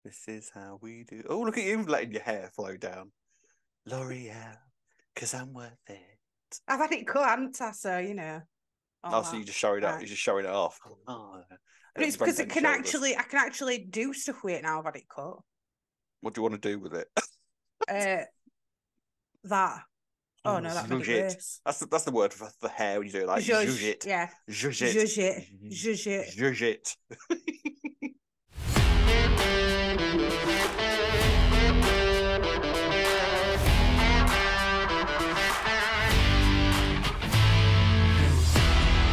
This is how we do. Oh, look at you letting your hair flow down. L'Oreal, because I'm worth it. I've had it cut, haven't I? So, all Oh, so that. you're just showing up. Right. You're just showing it off. Oh, But it's because then shoulders. I can actually do stuff with it now. I've had it cut. What do you want to do with it? Uh, that. Oh Oh, no, that made zhuzh it it. worse. That's the word for the hair when you do it like zhuzh Zhuzh, it. yeah. Zhuzh it. Zhuzh it. Zhuzh it. Zhuzh it.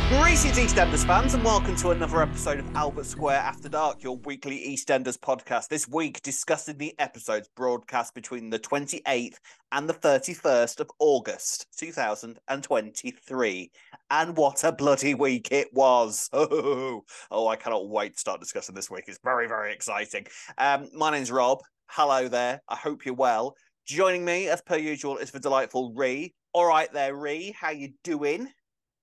Greetings, EastEnders fans, and welcome to another episode of Albert Square After Dark, your weekly EastEnders podcast. This week, discussing the episodes broadcast between the 28th and the 31st of August, 2023. And what a bloody week it was. Oh, I cannot wait to start discussing this week. It's very, very exciting. My name's Rob. Hello there. I hope you're well. Joining me, as per usual, is the delightful Ree. All right there, Ree. How you doing?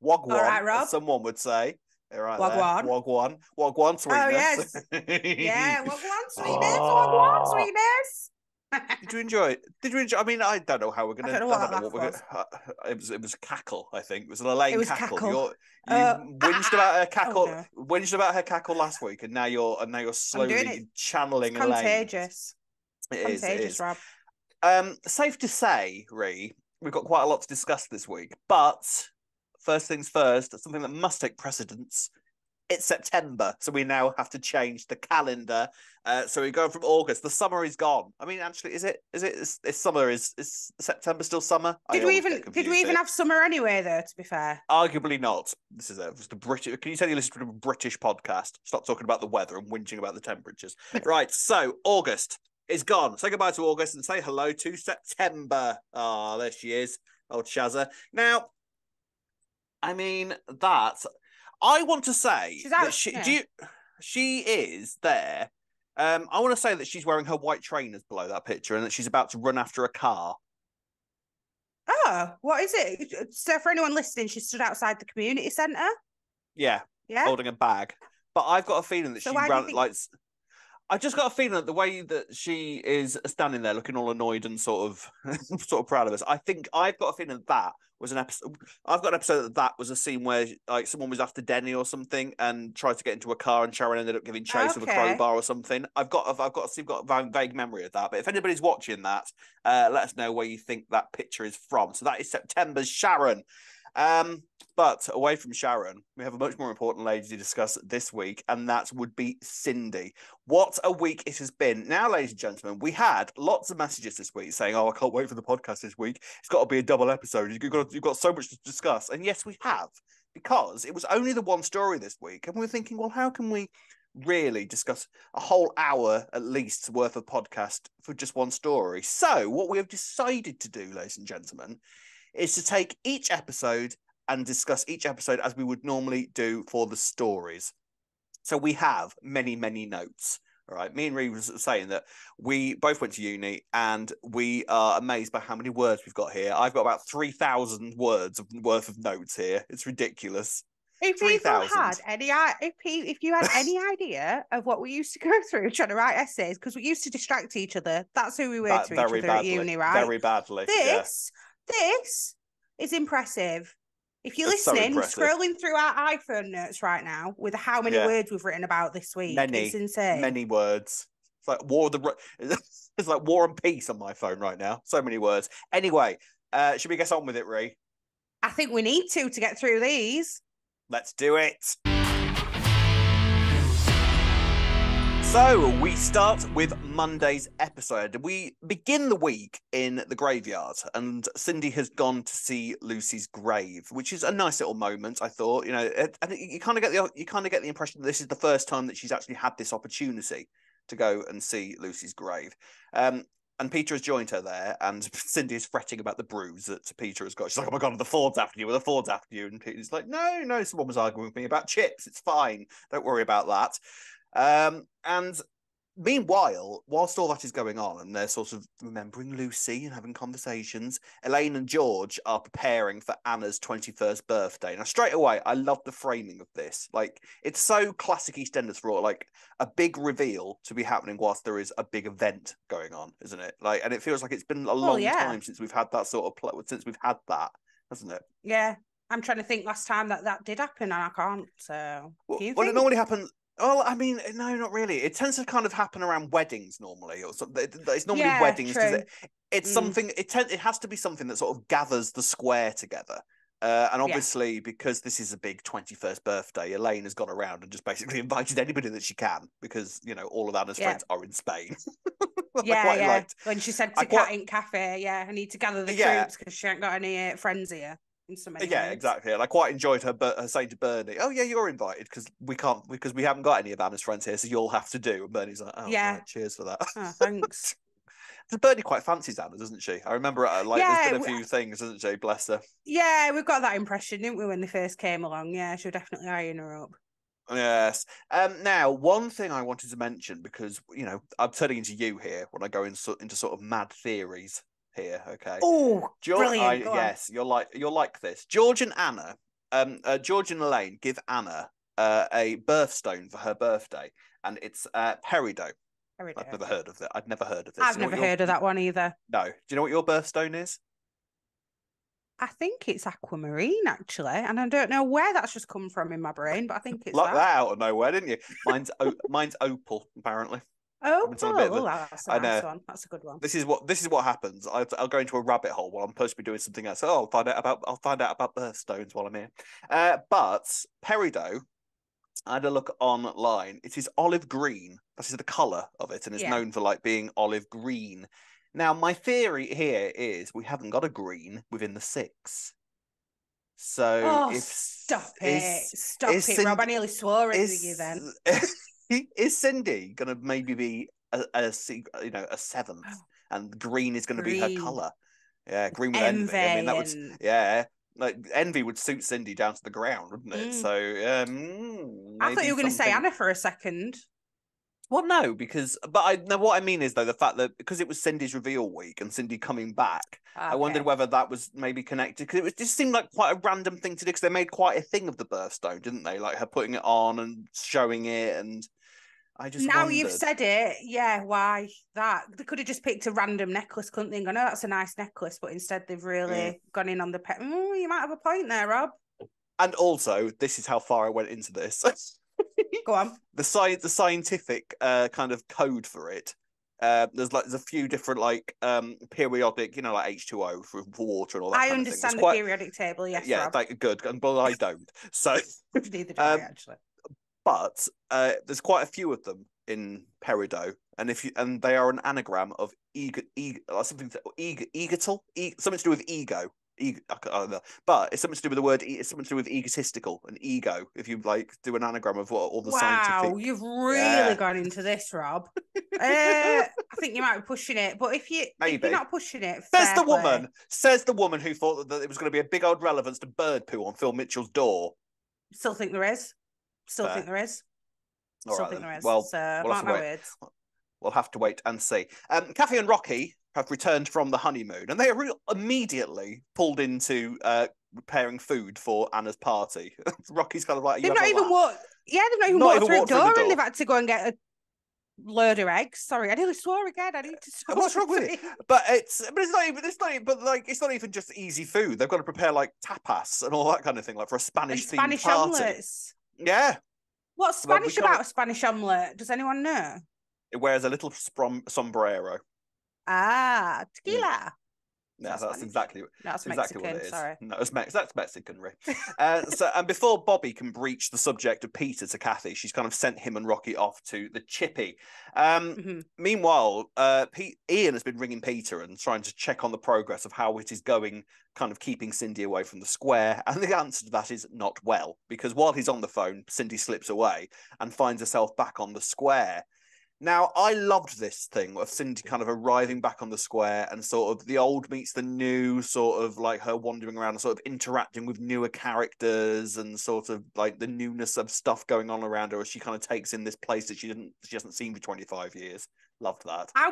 All right, Wagwan, as Rob. someone would say. They're right there. Wagwan. Wagwan. Wagwan, Oh sweetness. yes. Yeah. Wagwan sweetness. Wagwan Oh, sweetness. did you enjoy it? Did you enjoy? I mean, I don't know how we're I gonna. don't know I what don't that know what laugh we're was. gonna. It was cackle. I think it was an It Elaine was cackle. cackle. You Ah! whinged about her Oh cackle. no. Whinged about her cackle last week, and now you're I'm doing it. slowly It's channeling Elaine. contagious. It is. It Contagious, is. Rob. Safe to say, Ree, we've got quite a lot to discuss this week. But first things first, something that must take precedence. It's September, so we now have to change the calendar. So we're going from August. The summer is gone. I mean, actually, is it? Is summer? Is September still summer? I always get Did we confused even here. have summer anyway though, to be fair? Arguably not. This is it. The British. Can you tell you listen to a British podcast? Stop talking about the weather and whinging about the temperatures. Right. So August is gone. Say goodbye to August and say hello to September. Ah, there she is. Old Shazza. Now, I mean that. I want to say She's that out, yeah. she is there. I want to say that she's wearing her white trainers below that picture and that she's about to run after a car. Oh, what is it? So for anyone listening, she stood outside the community centre. Yeah, Yeah. holding a bag. But I've got a feeling that So she why do you ran think like I just got a feeling that the way that she is standing there looking all annoyed and sort of sort of proud of us. I think I've got a feeling that was an episode. I've got an episode that was a scene where like someone was after Denny or something and tried to get into a car and Sharon ended up giving chase with a okay. crowbar or something. I've got a vague memory of that. But if anybody's watching that, let us know where you think that picture is from. So that is September's Sharon. Um, but away from Sharon, we have a much more important lady to discuss this week, and that would be Cindy. What a week it has been. Now, ladies and gentlemen, we had lots of messages this week saying, "Oh, I can't wait for the podcast this week. It's got to be a double episode. You've got so much to discuss." And yes, we have, because it was only the one story this week, and we were thinking, well, how can we really discuss a whole hour at least worth of podcast for just one story? So, what we have decided to do, ladies and gentlemen, is to take each episode and discuss each episode as we would normally do for the stories. So we have many, many notes. All right. Me and Reeve was saying that we both went to uni and we are amazed by how many words we've got here. I've got about 3,000 words worth of notes here. It's ridiculous. If people 3,000. had any, if you had any idea of what we used to go through trying to write essays, because we used to distract each other. That's who we were to each Very other at badly. uni, right? Very badly. Yeah. This is impressive. If you're It's so listening, impressive. scrolling through our iPhone notes right now with how many Yeah. words we've written about this week, it's Many, insane. many words. It's like war of the it's like war and peace on my phone right now. So many words. Anyway, should we get on with it, Ree? I think we need to get through these. Let's do it. So we start with Monday's episode. We begin the week in the graveyard, and Cindy has gone to see Lucy's grave, which is a nice little moment. I thought, and you kind of get the impression that this is the first time that she's actually had this opportunity to go and see Lucy's grave. And Peter has joined her there, and Cindy is fretting about the bruise that Peter has got. She's like, "Oh my god, the Ford's after you, the Ford's after you." And Peter's like, "No, someone was arguing with me about chips. It's fine. Don't worry about that." And Meanwhile, whilst all that is going on and they're sort of remembering Lucy and having conversations, Elaine and George are preparing for Anna's 21st birthday. Now, straight away, I love the framing of this. Like, it's so classic EastEnders for like a big reveal to be happening whilst there is a big event going on, isn't it? Like, and it feels like it's been a long time since we've had that sort of since we've had that, hasn't it? Yeah. I'm trying to think last time that did happen and I can't. So, well, it normally happens. Well, I mean, no, not really. It tends to kind of happen around weddings normally, or something. It's normally weddings because it's something. It has to be something that sort of gathers the square together. And obviously, because this is a big 21st birthday, Elaine has gone around and just basically invited anybody that she can because, you know, all of Anna's friends are in Spain. When she said to Cat in Cafe, I need to gather the troops because she ain't got any friends here. In so many words. Exactly. And I quite enjoyed her saying to Bernie, "Oh yeah, you're invited because we haven't got any of Anna's friends here, so you'll have to do." And Bernie's like, "Oh, right, cheers for that." Oh, thanks. Bernie quite fancies Anna, doesn't she? I remember there's been a few things, isn't she? Bless her. Yeah, we got that impression, didn't we, when they first came along? Yeah, she was definitely eyeing her up. Yes. Now, one thing I wanted to mention, because, you know, I'm turning into you here when I go into sort of mad theories here, okay? Oh, brilliant. Yes, you're like this. George and Anna, George and Elaine give Anna a birthstone for her birthday, and it's peridot. I've never heard of it. I'd never heard of this. I've never heard of that one either. No. Do you know what your birthstone is? I think it's aquamarine, actually, and I don't know where that's just come from in my brain, but I think it's that out of nowhere, didn't you? Mine's opal, apparently. Oh, that's a nice one. That's a good one. This is what happens. I'll go into a rabbit hole while I'm supposed to be doing something else. Oh, I'll find out about birthstones while I'm here. But peridot, I had a look online. It is olive green. That is the colour of it, and it's known for like being olive green. Now, my theory here is we haven't got a green within the 6. So stop it, Rob. I nearly swore at you then. Is Cindy going to maybe be a 7th, and green is going to be her colour? Yeah, green with envy. I mean, that would like envy would suit Cindy down to the ground, wouldn't it? So I thought you were going to say Anna for a second. Well, no, what I mean is though the fact that because it was Cindy's reveal week and Cindy coming back, I wondered whether that was maybe connected because it just seemed like quite a random thing to do because they made quite a thing of the birthstone, didn't they? Like her putting it on and showing it, and I just wondered. You've said it, why that? They could have just picked a random necklace, couldn't they? I know that's a nice necklace, but instead they've really gone in on the pet. You might have a point there, Rob. And also, this is how far I went into this. Go on. The scientific kind of code for it. There's a few different periodic, like H2O for water and all that. I understand the periodic table. Yes, yeah, Rob. Good. But I don't. So neither do I actually. But there's quite a few of them in peridot, and they are an anagram of something to do with ego. But it's something to do with the word. It's something to do with egotistical and ego. If you do an anagram of what all the scientific. Wow, you've really gone into this, Rob. I think you might be pushing it, but if you're not pushing it, says the woman who thought that it was going to be a big old relevance to bird poo on Phil Mitchell's door. Still think there is. Think there is. Well, so mark my words. We'll have to wait and see. Kathy and Rocky have returned from the honeymoon, and they are immediately pulled into preparing food for Anna's party. Rocky's kind of like, they've not even walked through the door, and they've had to go and get a load of eggs. Sorry, I nearly swore again. I need to stop. What's wrong with it? But it's not even just easy food. They've got to prepare like tapas and all that kind of thing, like for a Spanish party. Omelets. Yeah. What's Spanish about a Spanish omelette? Does anyone know? It wears a little sombrero. Tequila. Yeah, that's exactly Mexican, what it is. Sorry. No, that's Mexican, Rick. And before Bobby can breach the subject of Peter to Kathy, she's kind of sent him and Rocky off to the chippy. Meanwhile, Ian has been ringing Peter and trying to check on the progress of how it is going, kind of keeping Cindy away from the square. And the answer to that is not well, because while he's on the phone, Cindy slips away and finds herself back on the square. Now, I loved this thing of Cindy kind of arriving back on the square and sort of the old meets the new, sort of like her wandering around and sort of interacting with newer characters and sort of like the newness of stuff going on around her as she kind of takes in this place that she hasn't seen for 25 years. Loved that. How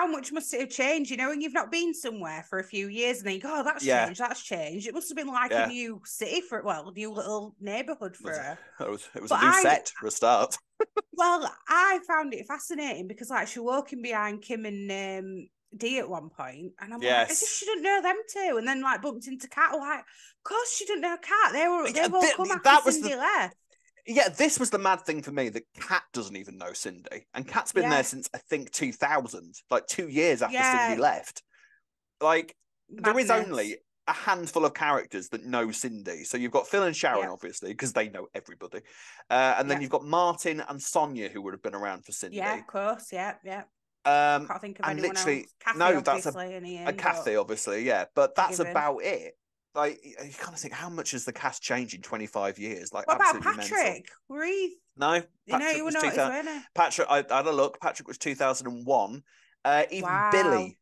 much must it have changed? You know, when you've not been somewhere for a few years and then you go, oh, that's Yeah, changed, that's changed. It must have been like a yeah. new city for a new little neighborhood for her. It was a But new set for a start. well, I found it fascinating because like she was walking behind Kim and Dee at one point, and I'm like, as if Yes. she didn't know them two, and then like bumped into Kat. Like, of course she didn't know Kat. They've all come after That was Cindy left. Yeah, this was the mad thing for me that Kat doesn't even know Cindy. And Kat's been there since, I think, 2000, like 2 years after Cindy left. Like, there is only a handful of characters that know Cindy. So you've got Phil and Sharon, obviously, because they know everybody. And then you've got Martin and Sonia, who would have been around for Cindy. Yeah, of course, yeah. Can't think of anyone else. Kathy, no, that's a Kathy, obviously, yeah. But that's about it. Like, you kind of think, how much has the cast changed in 25 years? Like, what about absolutely Patrick? mental. No, Patrick was 2000. Patrick, I had a look. Patrick was 2001. Even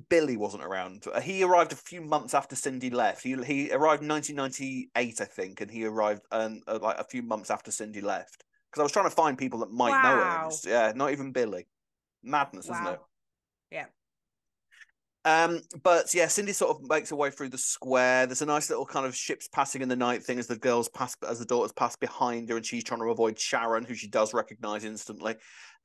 Billy wasn't around. He arrived a few months after Cindy left. He arrived in 1998, I think, and he arrived like a few months after Cindy left. Because I was trying to find people that might know her. Yeah, not even Billy. Madness, isn't it? Yeah. But yeah, Cindy sort of makes her way through the square. There's a nice little kind of ships passing in the night thing as the daughters pass behind her, and she's trying to avoid Sharon, who she does recognize instantly.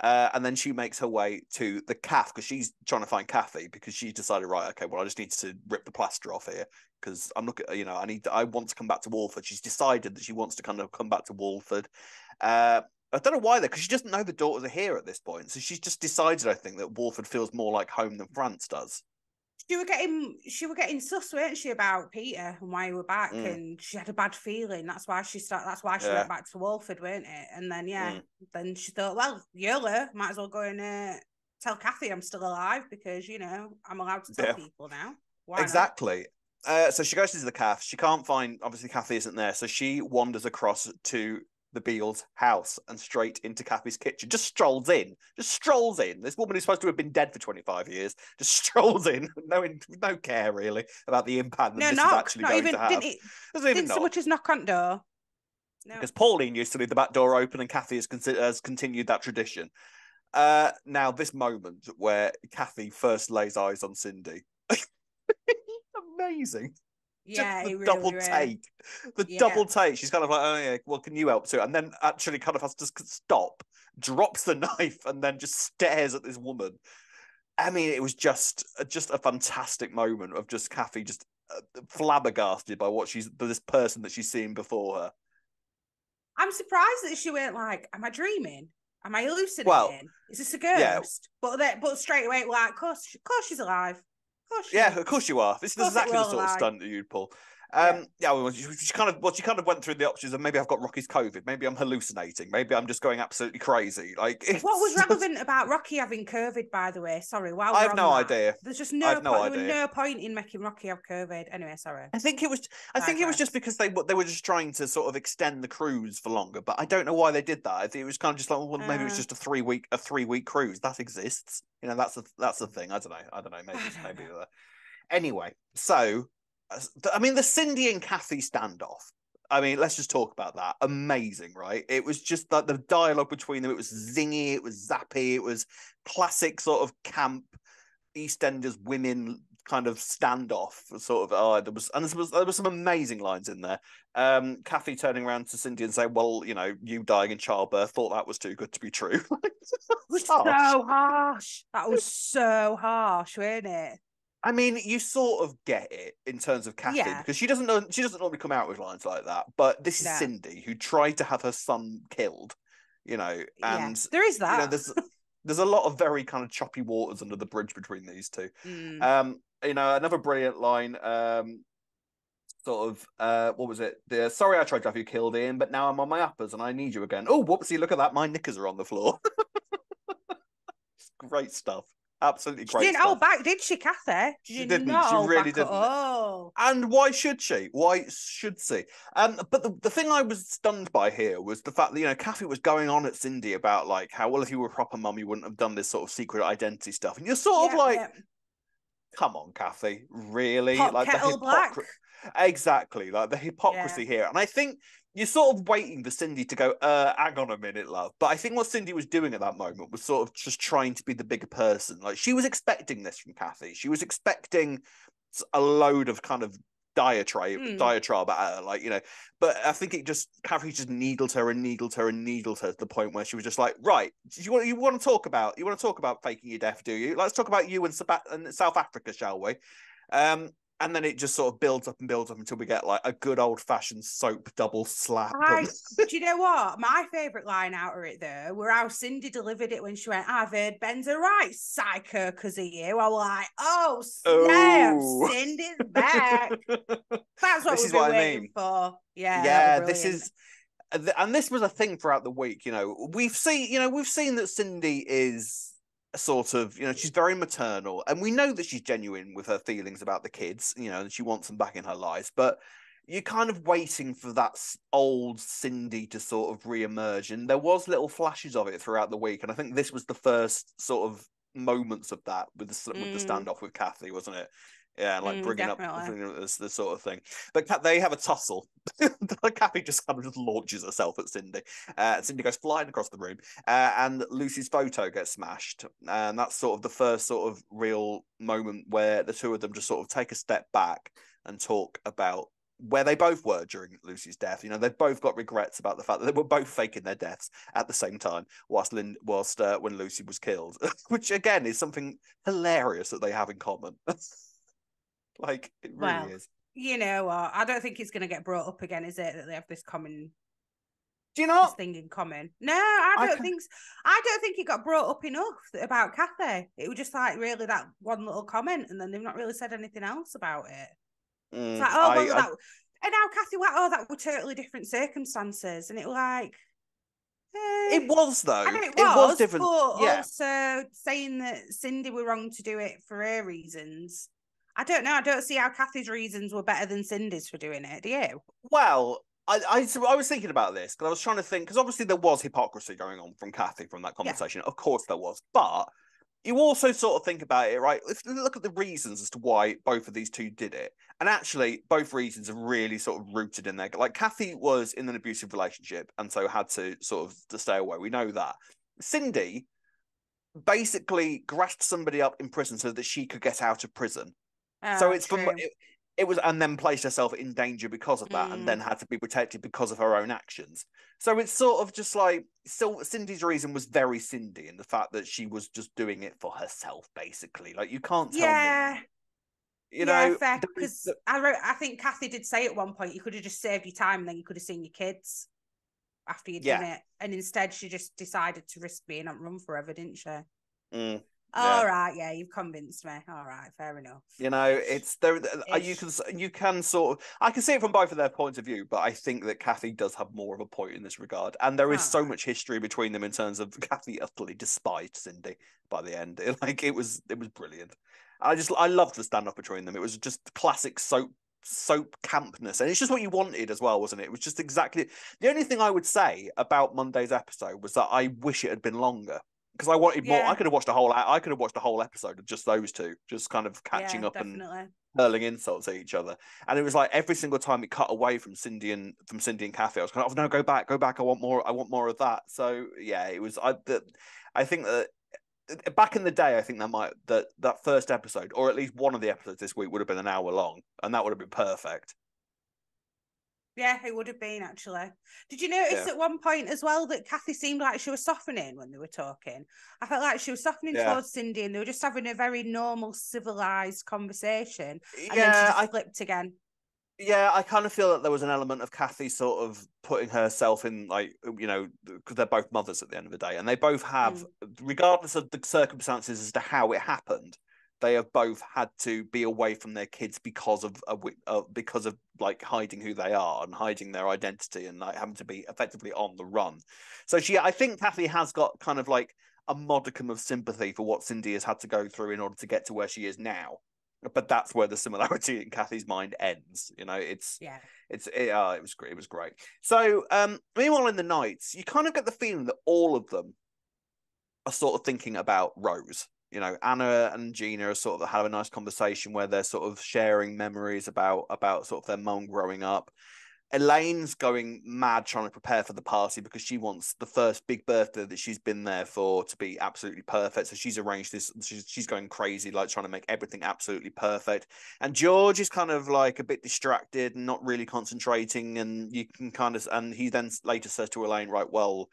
And then she makes her way to the calf because she's trying to find Kathy because she's decided, right, okay, well, I just need to rip the plaster off here because I'm looking, I want to come back to Walford. She's decided that she wants to kind of come back to Walford. I don't know why though, because she doesn't know the daughters are here at this point. So she's just decided, I think, that Walford feels more like home than France does. She were getting sus, weren't she, about Peter and why he were back, and she had a bad feeling. That's why she went back to Walford, weren't it? And then then she thought, well, YOLO, might as well go and tell Kathy I'm still alive because I'm allowed to tell people now. Why exactly. So she goes to the calf. She can't find, obviously Kathy isn't there, so she wanders across to the Beals' house and straight into Kathy's kitchen. Just strolls in. This woman who's supposed to have been dead for 25 years just strolls in, no care really about the impact that this is actually going to have. Didn't so much as knock on the door. No. Because Pauline used to leave the back door open and Kathy has continued that tradition. Now, this moment where Kathy first lays eyes on Cindy, amazing. Yeah, just the double take. Double take. She's kind of like, oh yeah, well, can you help too? And then actually kind of has to stop, drops the knife, and then just stares at this woman. I mean, it was just a fantastic moment of just Kathy just flabbergasted by this person that she's seen before her. I'm surprised that she went like, am I dreaming? Am I hallucinating? Well, is this a ghost? Yeah. But straight away, like, of course she's alive. Of course you are. This is exactly the sort of stunt that you'd pull. She kind of went through the options of maybe I've got Rocky's COVID, maybe I'm hallucinating, maybe I'm just going absolutely crazy. Like, what was relevant about Rocky having COVID, by the way? Sorry, I have no idea. There's just no point. There was no point in making Rocky have COVID. Anyway, sorry. I think it was just because they were just trying to sort of extend the cruise for longer, but I don't know why they did that. I think it was kind of just like, well, maybe it was just a 3-week cruise that exists. That's the thing. I don't know. Maybe. Anyway, so. I mean, the Cindy and Kathy standoff. I mean, let's just talk about that. Amazing, right? It was just like the dialogue between them. It was zingy. It was zappy. It was classic sort of camp EastEnders women kind of standoff. Sort of. There was some amazing lines in there. Kathy turning around to Cindy and saying, "Well, you dying in childbirth. Thought that was too good to be true." It was so harsh. That was so harsh, wasn't it? I mean, you sort of get it in terms of Kathy because she doesn't normally come out with lines like that. But this is Cindy, who tried to have her son killed, and there is that. There's a lot of very kind of choppy waters under the bridge between these two. Another brilliant line. What was it? Sorry, I tried to have you killed, Ian, but now I'm on my uppers and I need you again. Oh, whoopsie! Look at that, my knickers are on the floor. Great stuff. Absolutely She great didn't stuff. hold back, did she, Kathy? She Did didn't. not She hold really back at didn't. all. And why should she? Why should she? But the thing I was stunned by here was the fact that, you know, Kathy was going on at Cindy about like how, well, if you were a proper mum, you wouldn't have done this sort of secret identity stuff. And you're sort of like, come on, Kathy, really? Pot Like the kettle black. hypocrisy. Exactly, like the hypocrisy here. And I think you're sort of waiting for Cindy to go, hang on a minute, love. But I think what Cindy was doing at that moment was sort of just trying to be the bigger person. Like she was expecting this from Kathy. She was expecting a load of kind of diatribe at her, like, you know. But I think Kathy just needled her and needled her and needled her to the point where she was just like, right, you want to talk about faking your death, do you? Let's talk about you and South Africa, shall we? And then it just sort of builds up until we get like a good old fashioned soap double slap. Do you know what? My favourite line out of it though were how Cindy delivered it when she went, I've heard Ben's a right psycho because of you. I was like, oh snap, Cindy's back. That's what we've been waiting for. Yeah, this is, and this was a thing throughout the week. You know, we've seen that Cindy is sort of, you know, she's very maternal, and we know that she's genuine with her feelings about the kids, you know, and she wants them back in her lives, but you're kind of waiting for that old Cindy to sort of re-emerge, and there was little flashes of it throughout the week, and I think this was the first sort of moments of that with the standoff with Kathy, wasn't it? Yeah, like bringing up this sort of thing. But they have a tussle. Kathy just kind of just launches herself at Cindy. Cindy goes flying across the room, and Lucy's photo gets smashed. And that's sort of the first sort of real moment where the two of them just sort of take a step back and talk about where they both were during Lucy's death. You know, they've both got regrets about the fact that they were both faking their deaths at the same time whilst when Lucy was killed, which again is something hilarious that they have in common. Like, it really is. You know what? I don't think it's going to get brought up again, is it? That they have this common. Do you know this thing in common? No, I don't think. I don't think it got brought up enough about Kathy. It was just like really that one little comment, and then they've not really said anything else about it. It's like, oh well, that. And now Kathy went, oh, that were totally different circumstances, and it was like. It was though. And it was different, but yeah. Also saying that Cindy were wrong to do it for her reasons. I don't know. I don't see how Kathy's reasons were better than Cindy's for doing it. Do you? Well, I was thinking about this because I was trying to think, because obviously there was hypocrisy going on from Kathy from that conversation. Yeah. Of course there was. But you also sort of think about it, right? If you look at the reasons as to why both of these two did it, and actually both reasons are really sort of rooted in there. Like Kathy was in an abusive relationship and so had to sort of to stay away. We know that. Cindy basically grasped somebody up in prison so that she could get out of prison. So it's from it was, and then placed herself in danger because of that, and then had to be protected because of her own actions. So it's sort of just like, so Cindy's reason was very Cindy in the fact that she was just doing it for herself, basically. Like, you can't tell me. You know, fair. Because I think Kathy did say at one point, you could have just saved your time, and then you could have seen your kids after you'd done it. And instead, she just decided to risk being on run forever, didn't she? All right, yeah, you've convinced me. All right, fair enough. You know, it's there. You can sort of, I can see it from both of their points of view, but I think that Kathy does have more of a point in this regard, and there is so much history between them in terms of Kathy utterly despised Cindy by the end. It was brilliant. I loved the standoff between them. It was just classic soap campness, and it's just what you wanted as well, wasn't it? It was just exactly the only thing I would say about Monday's episode was that I wish it had been longer. Because I wanted more. I could have watched a whole episode of just those two, just kind of catching up and hurling insults at each other. And it was like every single time it cut away from Cindy and Kathy, I was kind of, oh no, go back. I want more of that. So yeah, it was. I think that back in the day, I think that first episode, or at least one of the episodes this week, would have been an hour long, and that would have been perfect. Yeah, it would have been, actually. Did you notice at one point as well that Kathy seemed like she was softening when they were talking? I felt like she was softening towards Cindy, and they were just having a very normal, civilized conversation. And then she just flipped again. Yeah, I kind of feel that there was an element of Kathy sort of putting herself in, like, you know, because they're both mothers at the end of the day, and they both have, regardless of the circumstances as to how it happened, they have both had to be away from their kids because of like hiding who they are and hiding their identity and like having to be effectively on the run. So I think Kathy has got kind of like a modicum of sympathy for what Cindy has had to go through in order to get to where she is now. But that's where the similarity in Kathy's mind ends. You know, it was great. It was great. So, meanwhile, in the nights, you kind of get the feeling that all of them are sort of thinking about Rose. You know, Anna and Gina are sort of have a nice conversation where they're sort of sharing memories about sort of their mum growing up. Elaine's going mad trying to prepare for the party because she wants the first big birthday that she's been there for to be absolutely perfect. So she's arranged this. She's going crazy, like trying to make everything absolutely perfect. And George is kind of like a bit distracted and not really concentrating. And you can kind of, and he then later says to Elaine, right, well,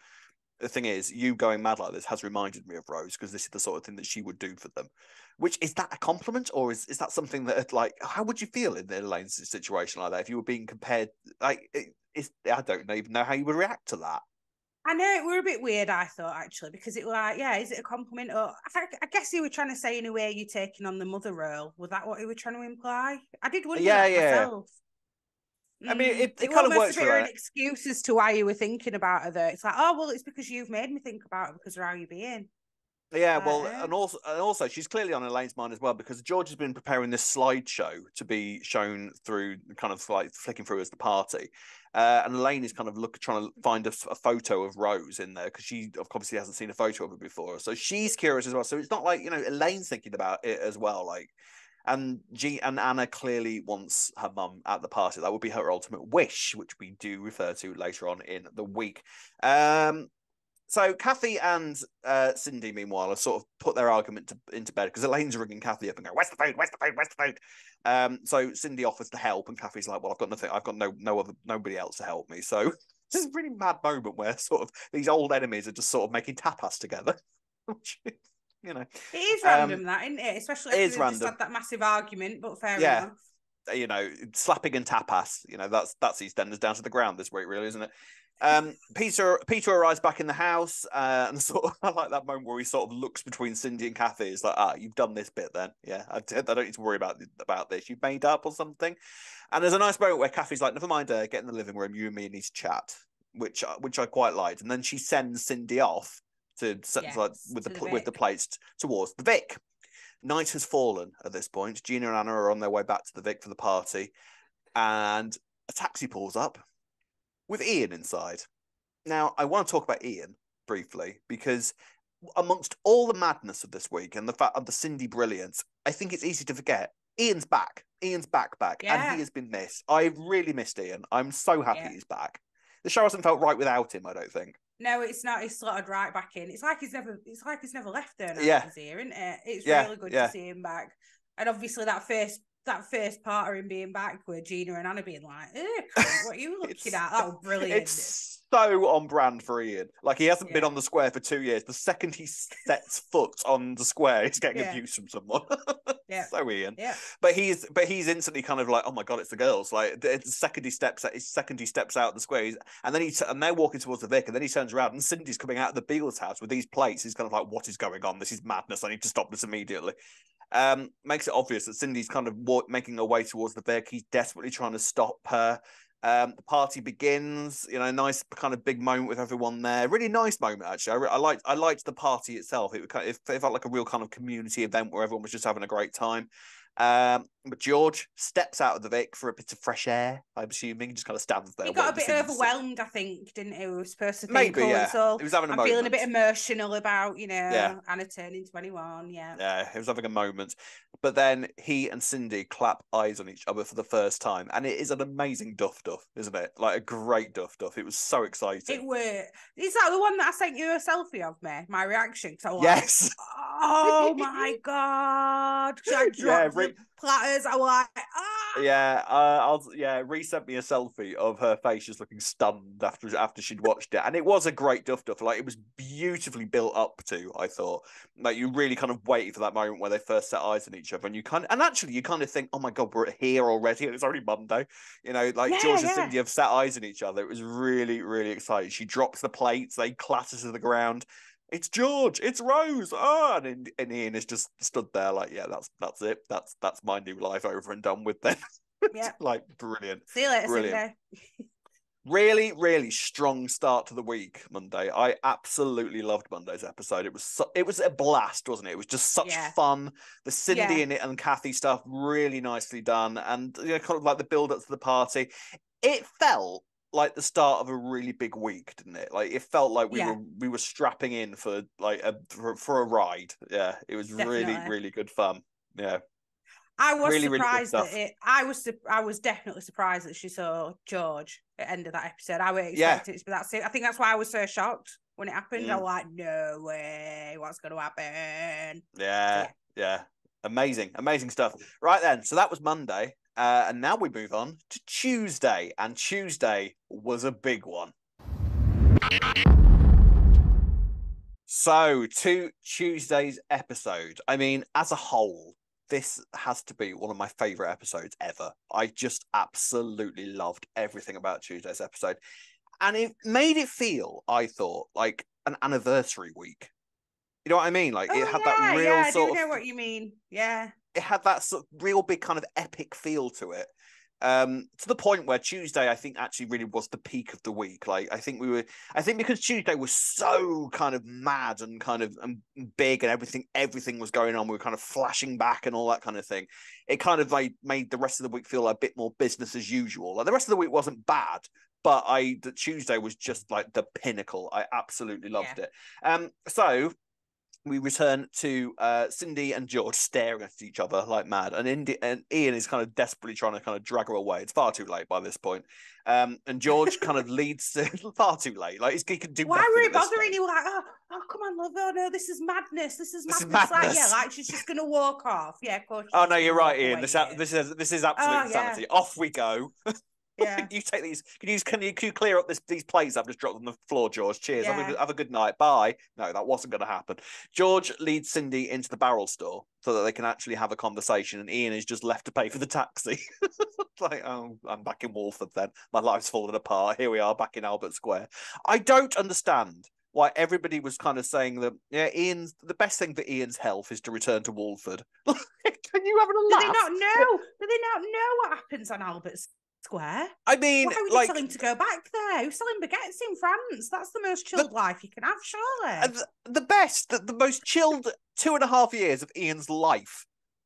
the thing is, you going mad like this has reminded me of Rose because this is the sort of thing that she would do for them. Which is that a compliment, or is that something that, like, how would you feel in Elaine's situation like that if you were being compared? Like, I don't even know how you would react to that. I know it were a bit weird, I thought, actually, because it was like, yeah, is it a compliment? Or I guess he was trying to say, in a way, you're taking on the mother role. Was that what he was trying to imply? I did wonder that myself. I mean, it kind of almost works a bit of an excuse as to why you were thinking about her, though. It's like, oh, well, it's because you've made me think about her because of how you're being. Yeah, well, and also she's clearly on Elaine's mind as well because George has been preparing this slideshow to be shown through, kind of like flicking through as the party, and Elaine is kind of trying to find a photo of Rose in there because she obviously hasn't seen a photo of her before, so she's curious as well. So it's not like, you know, Elaine's thinking about it as well, like. And Anna clearly wants her mum at the party. That would be her ultimate wish, which we do refer to later on in the week. So Kathy and Cindy, meanwhile, have sort of put their argument into bed because Elaine's ringing Kathy up and going, "Where's the food? Where's the food? Where's the food?" So Cindy offers to help, and Kathy's like, "Well, I've got nothing. I've got nobody else to help me." So this is a really mad moment where sort of these old enemies are just sort of making tapas together, which, you know, it is random, that, isn't it? Especially after they just had that massive argument. But fair enough. You know, slapping and tapas. You know, that's EastEnders down to the ground this week, really, isn't it? Peter arrives back in the house, and sort of, I like that moment where he sort of looks between Cindy and Kathy. It's like, you've done this bit then, yeah. I don't need to worry about this. You've made up or something. And there's a nice moment where Kathy's like, "Never mind, get in the living room. You and me need to chat," which I quite liked. And then she sends Cindy off with the plates towards the Vic. Night has fallen at this point. Gina and Anna are on their way back to the Vic for the party, and a taxi pulls up with Ian inside. Now, I want to talk about Ian briefly because amongst all the madness of this week and the fact of the Cindy brilliance, I think it's easy to forget Ian's back. Ian's back, and he has been missed. I've really missed Ian. I'm so happy he's back. The show hasn't felt right without him, I don't think. No, it's not. He's slotted right back in. It's like he's never left there now. He's here, isn't it? It's really good to see him back. And obviously that first part of him being back with Gina and Anna being like, what are you looking at? That was brilliant. It's so on brand for Ian. Like, he hasn't been on the square for 2 years. The second he sets foot on the square, he's getting abuse from someone. So Ian. Yeah. But he's instantly kind of like, oh my God, it's the girls. Like, the second he steps out of the square, and they're walking towards the Vic, and then he turns around and Cindy's coming out of the Beals house with these plates. He's kind of like, what is going on? This is madness. I need to stop this immediately. Makes it obvious that Cindy's kind of making her way towards the Vic. He's desperately trying to stop her. The party begins, you know, nice kind of big moment with everyone there. Really nice moment, actually. I liked the party itself. It felt like a real kind of community event where everyone was just having a great time. But George steps out of the Vic for a bit of fresh air, I'm assuming. He just kind of stands there. He got a bit overwhelmed, I think, didn't he? We were supposed to think, maybe, yeah. So he was having a I'm moment. feeling a bit emotional about, Anna turning 21, Yeah, he was having a moment. But then he and Cindy clap eyes on each other for the first time. And it is an amazing duff, isn't it? Like a great duff. It was so exciting. It were. Is that the one that I sent you a selfie of me? My reaction? Yes. Like, oh my God. I dropped the platters. I was like, Yeah, Ree sent me a selfie of her face just looking stunned after she'd watched it, and it was a great duff. Like, it was beautifully built up to. I thought, like, you really kind of waited for that moment where they first set eyes on each other, and you kind of think, oh my God, we're here already, and it's only Monday. You know, like George and Cindy have set eyes on each other. It was really, really exciting. She drops the plates, they clatter to the ground. It's George, it's Rose, and Ian is just stood there like, yeah, that's it, that's my new life over and done with then. Yeah, like, brilliant. See you later, brilliant. Cindy. Really, really strong start to the week, Monday. I absolutely loved Monday's episode. It was a blast, wasn't it? It was just such fun. The Cindy and Kathy stuff, really nicely done. And kind of like the build-up to the party. It felt like the start of a really big week, didn't it? Like it felt like we were strapping in for like for a ride. Yeah, it was really, really good fun. Yeah. I was surprised that I was definitely surprised that she saw George at the end of that episode. I would expect it to be that soon. I think that's why I was so shocked when it happened. I was like, no way, what's going to happen? Yeah. Amazing stuff. Right then, so that was Monday. And now we move on to Tuesday. And Tuesday was a big one. So, to Tuesday's episode. I mean, as a whole, this has to be one of my favourite episodes ever. I just absolutely loved everything about Tuesday's episode. And it made it feel, I thought, like an anniversary week. You know what I mean? Like it had that real I sort do know what you mean. Yeah. It had that sort of real big kind of epic feel to it. To the point where Tuesday, I think, actually really was the peak of the week. Like, I think because Tuesday was so kind of mad and kind of big and everything was going on. We were kind of flashing back and all that kind of thing. It kind of like made the rest of the week feel a bit more business as usual. Like the rest of the week wasn't bad, but the Tuesday was just like the pinnacle. I absolutely loved it. So we return to Cindy and George staring at each other like mad, and Ian is kind of desperately trying to kind of drag her away. It's far too late by this point, and George kind of leads far too late. Like he can do. Why were you bothering? You were like, oh, come on, love. Oh no, this is madness. This is madness. Like she's just gonna walk off. Yeah, of course. Oh no, you're right, Ian. This is absolute insanity. Off we go. Yeah. You take these. Can you clear up these plates I've just dropped on the floor, George? Cheers. Have a good night. Bye. No, that wasn't going to happen. George leads Cindy into the barrel store so that they can actually have a conversation, and Ian is just left to pay for the taxi. Like, oh, I'm back in Walford then. My life's fallen apart. Here we are back in Albert Square. I don't understand why everybody was kind of saying that the best thing for Ian's health is to return to Walford. Can you have a laugh? Do they not know what happens on Albert Square? I mean, why would you tell him to go back there? Who's selling baguettes in France? That's the most chilled life you can have, surely. The most chilled 2.5 years of Ian's life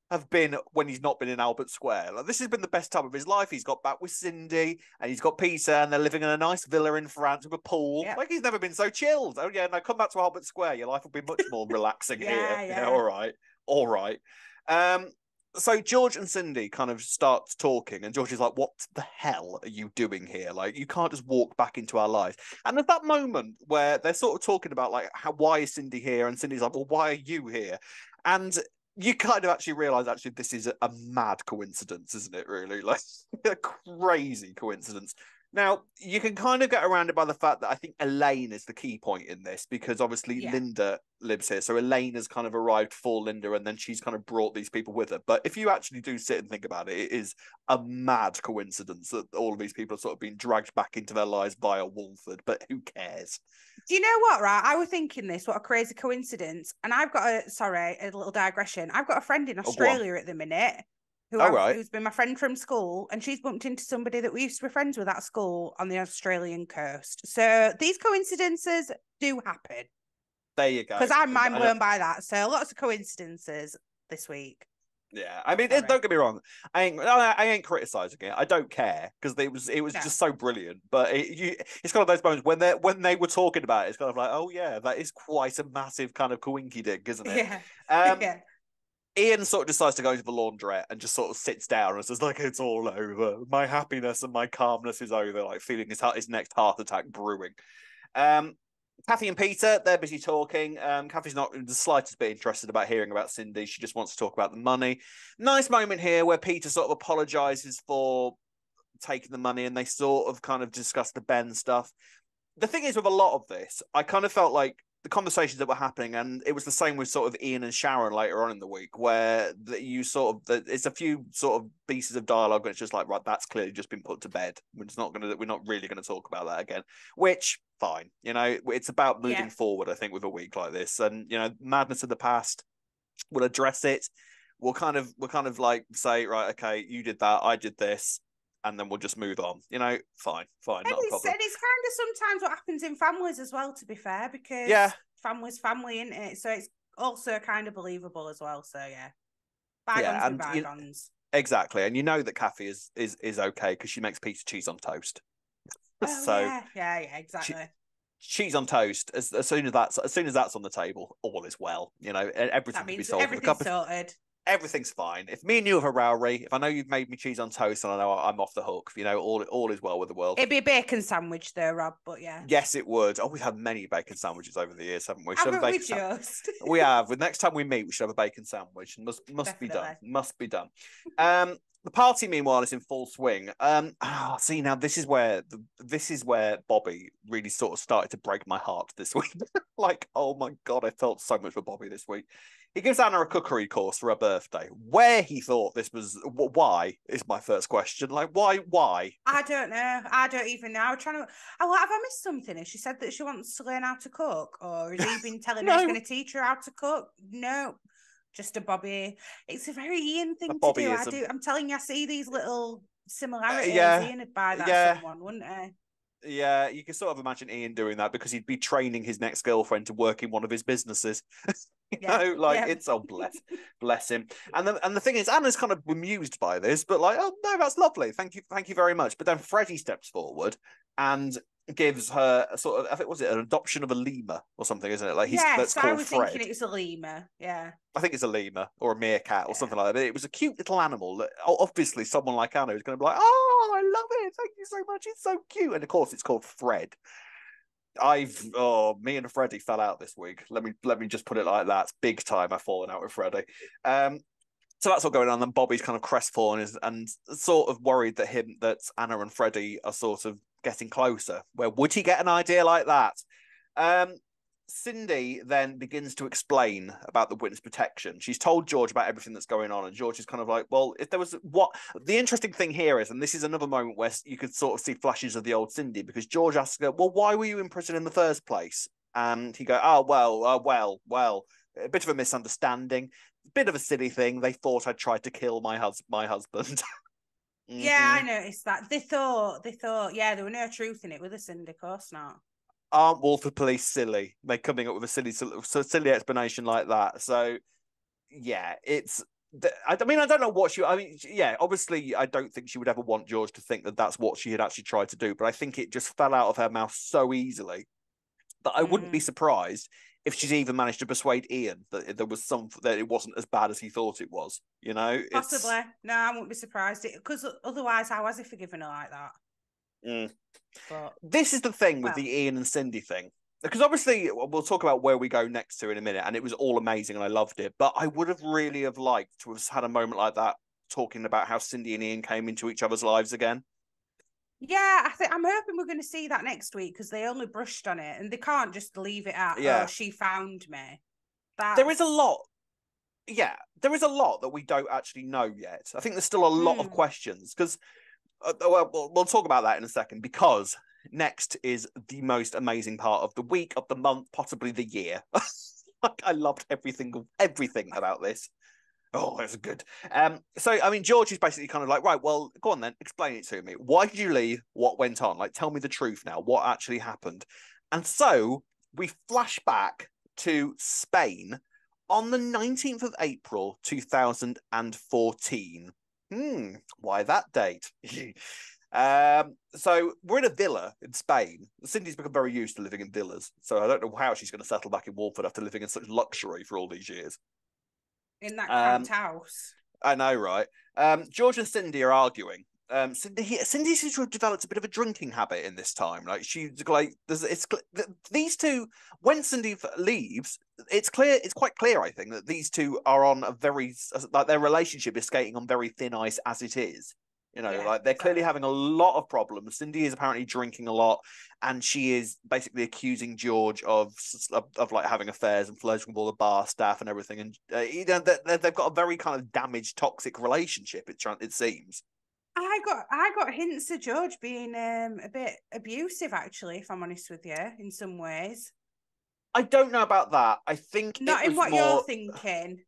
have been when he's not been in Albert Square. Like, this has been the best time of his life. He's got back with Cindy and he's got Peter and they're living in a nice villa in France with a pool. Yep. Like, he's never been so chilled. Oh yeah, now come back to Albert Square. Your life will be much more relaxing here. Yeah, all right. So George and Cindy kind of start talking, and George is like, what the hell are you doing here? Like, you can't just walk back into our lives. And at that moment where they're sort of talking about, like, why is Cindy here? And Cindy's like, well, why are you here? And you kind of actually realise, actually, this is a mad coincidence, isn't it, really? Like, a crazy coincidence. Now, you can kind of get around it by the fact that I think Elaine is the key point in this, because obviously Linda lives here. So Elaine has kind of arrived for Linda, and then she's kind of brought these people with her. But if you actually do sit and think about it, it is a mad coincidence that all of these people have sort of been dragged back into their lives via Walford. But who cares? Do you know what, right? I was thinking this, what a crazy coincidence. And I've got a little digression. I've got a friend in Australia at the minute. Who's been my friend from school, and she's bumped into somebody that we used to be friends with at school on the Australian coast. So these coincidences do happen. There you go. Because I'm mind blown by that. So lots of coincidences this week. Yeah, I mean, don't get me wrong. I ain't criticizing it. I don't care, because it was just so brilliant. But it's kind of those moments when they were talking about it. It's kind of like, oh yeah, that is quite a massive kind of coinky dig, isn't it? Yeah. Ian sort of decides to go to the laundrette and just sort of sits down and says, like, it's all over. My happiness and my calmness is over, like feeling his next heart attack brewing. Kathy and Peter, they're busy talking. Kathy's not in the slightest bit interested about hearing about Cindy. She just wants to talk about the money. Nice moment here where Peter sort of apologizes for taking the money, and they sort of kind of discuss the Ben stuff. The thing is, with a lot of this, I kind of felt like the conversations that were happening, and it was the same with sort of Ian and Sharon later on in the week, where it's a few sort of pieces of dialogue, and it's just like, right, that's clearly just been put to bed. We're not really going to talk about that again. Which, fine, it's about moving forward. I think with a week like this, and madness of the past, we'll address it. We'll kind of like say, right, okay, you did that, I did this. and then we'll just move on. You know, fine, And not a problem. And it's kind of sometimes what happens in families as well, to be fair, because family's family, isn't it? So it's also kind of believable as well. So yeah, bygones be bygones. Exactly, and you know that Kathy is okay because she makes pizza cheese on toast. Oh so, yeah, exactly. Cheese on toast. As soon as that's on the table, all is well. You know, everything can be solved. Everything's sorted. Everything's fine. If me and you have a rowry, if I know you've made me cheese on toast and I know I'm off the hook, you know, all is well with the world. It'd be a bacon sandwich though, Rob, but yeah. Yes, it would. Oh, we've had many bacon sandwiches over the years, haven't we? We have. With next time we meet, we should have a bacon sandwich. Must be done. Must be done. The party, meanwhile, is in full swing. See, now this is where Bobby really sort of started to break my heart this week. Like, oh my God, I felt so much for Bobby this week. He gives Anna a cookery course for her birthday. Where he thought this was, why is my first question. Like, why? I don't know. I don't even know. I'm trying to. Oh, have I missed something? Has she said that she wants to learn how to cook, or has he been telling her he's going to teach her how to cook? No, just a Bobby. It's a very Ian thing to do. I'm telling you, I see these little similarities. Ian would buy that someone, wouldn't he? Yeah, you can sort of imagine Ian doing that because he'd be training his next girlfriend to work in one of his businesses. It's bless him. And the thing is, Anna's kind of bemused by this, but like, oh no, that's lovely. Thank you very much. But then Freddie steps forward and gives her a sort of, I think, was it an adoption of a lemur or something, isn't it? Like that's called I was Fred. Thinking it was a lemur. Yeah. I think it's a lemur or a meerkat or something like that. But it was a cute little animal that obviously someone like Anna is going to be like, oh, I love it. Thank you so much. It's so cute. And of course, it's called Fred. Me and Freddie fell out this week. Let me just put it like that. It's big time. I've fallen out with Freddie. So that's all going on. And Bobby's kind of crestfallen and sort of worried that Anna and Freddie are sort of getting closer. Where would he get an idea like that? Cindy then begins to explain about the witness protection. She's told George about everything that's going on, and George is kind of like, well, if there was the interesting thing here is, and this is another moment where you could sort of see flashes of the old Cindy, because George asks her, well, why were you in prison in the first place? And he goes, well, a bit of a misunderstanding, a bit of a silly thing. They thought I tried to kill my husband. Yeah, I noticed that. They thought, yeah, there were no truth in it with a Cindy, of course not. Aren't Walford police silly? They're coming up with a silly explanation like that. So, yeah, I don't know what obviously, I don't think she would ever want George to think that that's what she had actually tried to do. But I think it just fell out of her mouth so easily that I wouldn't be surprised if she's even managed to persuade Ian that there was that it wasn't as bad as he thought it was. You know, possibly. No, I wouldn't be surprised because otherwise, how has he forgiven her like that? But this is the thing with the Ian and Cindy thing, because obviously we'll talk about where we go next to in a minute, and it was all amazing and I loved it, but I would have really liked to have had a moment like that talking about how Cindy and Ian came into each other's lives again. Yeah, I'm hoping we're going to see that next week, because they only brushed on it and they can't just leave it at, oh, she found me. There is a lot. Yeah, there is a lot that we don't actually know yet. I think there's still a lot of questions, because we'll talk about that in a second, because next is the most amazing part of the week, of the month, possibly the year. I loved everything about this. Oh, it was good. So, I mean, George is basically kind of like, right, well, go on then, explain it to me. Why did you leave? What went on? Like, tell me the truth now. What actually happened? And so we flash back to Spain on the 19th of April, 2014. Why that date? So we're in a villa in Spain. Cindy's become very used to living in villas, so I don't know how she's going to settle back in Walford after living in such luxury for all these years. In that cramped house. I know, right? George and Cindy are arguing. Cindy seems to have developed a bit of a drinking habit in this time. Like, these two, when Cindy leaves, it's quite clear, I think, that these two are on a very, like, their relationship is skating on very thin ice as it is. You know, like, they're clearly having a lot of problems. Cindy is apparently drinking a lot, and she is basically accusing George of like having affairs and flirting with all the bar staff and everything. And you know, they've got a very kind of damaged, toxic relationship. It seems. I got hints of George being a bit abusive, actually, if I'm honest with you, in some ways. I don't know about that. I think not in what you're thinking,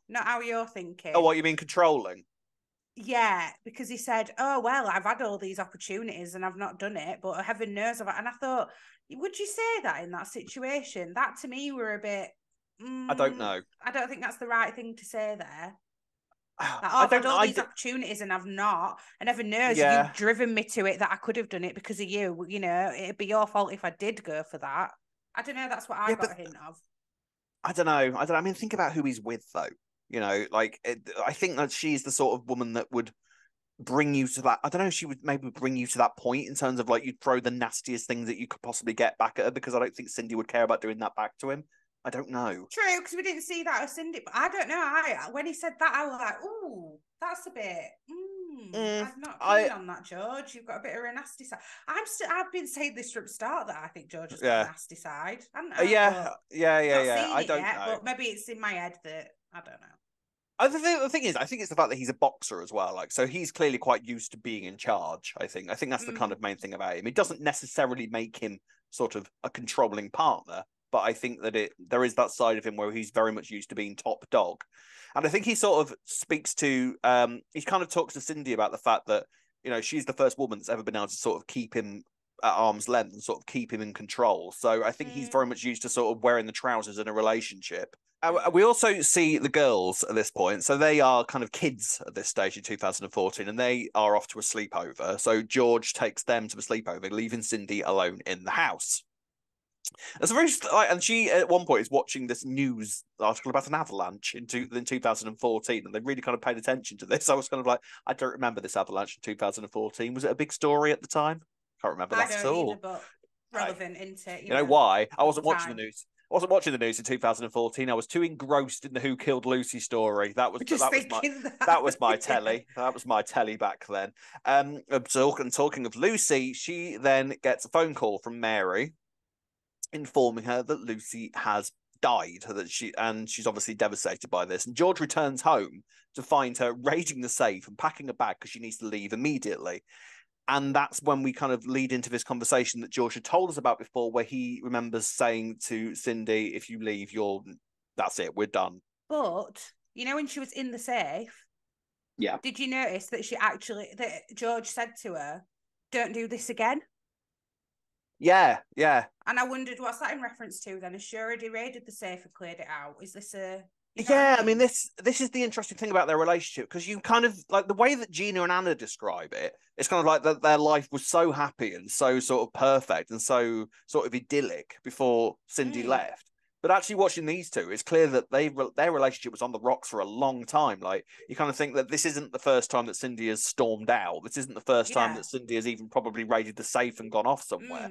not how you're thinking. Oh, what you mean, controlling? Yeah, because he said, "Oh well, I've had all these opportunities and I've not done it, but heaven knows I've." And I thought, would you say that in that situation? That to me were a bit. I don't know. I don't think that's the right thing to say there. Like, oh, I I've had don't. all these opportunities and I've not. And heaven knows Yeah. you've driven me to it that I could have done it because of you. You know, it'd be your fault if I did go for that. I don't know. That's what I Yeah, got but a hint of. I don't know. I don't know. I mean, think about who he's with, though. I think that she's the sort of woman that would bring you to that. I don't know if she would maybe bring you to that point in terms of like you'd throw the nastiest things that you could possibly get back at her, because I don't think Cindy would care about doing that back to him. I don't know. True, because we didn't see that with Cindy. But I don't know. When he said that, I was like, "Ooh, that's a bit." I'm not keen I on that, George. You've got a bit of a nasty side. I've been saying this from the start that I think George has got a Yeah. nasty side. Yeah, But yeah, I've yeah, not yeah. seen I it don't yet. know. But maybe it's in my head that I don't know. The thing is, I think it's the fact that he's a boxer as well. Like, so he's clearly quite used to being in charge. I think that's the kind of main thing about him. It doesn't necessarily make him sort of a controlling partner, but I think that there is that side of him where he's very much used to being top dog. And I think he sort of speaks to he kind of talks to Cindy about the fact that, she's the first woman that's ever been able to sort of keep him at arm's length and sort of keep him in control. So I think he's very much used to sort of wearing the trousers in a relationship. We also see the girls at this point. So they are kind of kids at this stage in 2014, and they are off to a sleepover. So George takes them to a sleepover, leaving Cindy alone in the house. It's very, and she at one point is watching this news article about an avalanche in 2014, and they really kind of paid attention to this. I was kind of like, I don't remember this avalanche in 2014. Was it a big story at the time? Can't remember I that at don't either, all. but relevant, isn't it? You know why? I Of the wasn't watching the time. news. I wasn't watching the news in 2014. I was too engrossed in the Who Killed Lucy story. That was Just that was my thinking that. that was my Yeah. telly. That was my telly back then. Talking of Lucy, she then gets a phone call from Mary informing her that Lucy has died, she's obviously devastated by this. And George returns home to find her raiding the safe and packing a bag because she needs to leave immediately. And that's when we kind of lead into this conversation that George had told us about before, where he remembers saying to Cindy, if you leave, that's it, we're done. But, when she was in the safe, yeah, did you notice that that George said to her, don't do this again? Yeah. And I wondered, what's that in reference to then? Has she already raided the safe and cleared it out? Is this a... I mean, this is the interesting thing about their relationship, because you kind of like the way that Gina and Anna describe it. It's kind of like that their life was so happy and so sort of perfect and so sort of idyllic before Cindy left. But actually, watching these two, it's clear that their relationship was on the rocks for a long time. Like, you kind of think that this isn't the first time that Cindy has stormed out. This isn't the first time that Cindy has even probably raided the safe and gone off somewhere.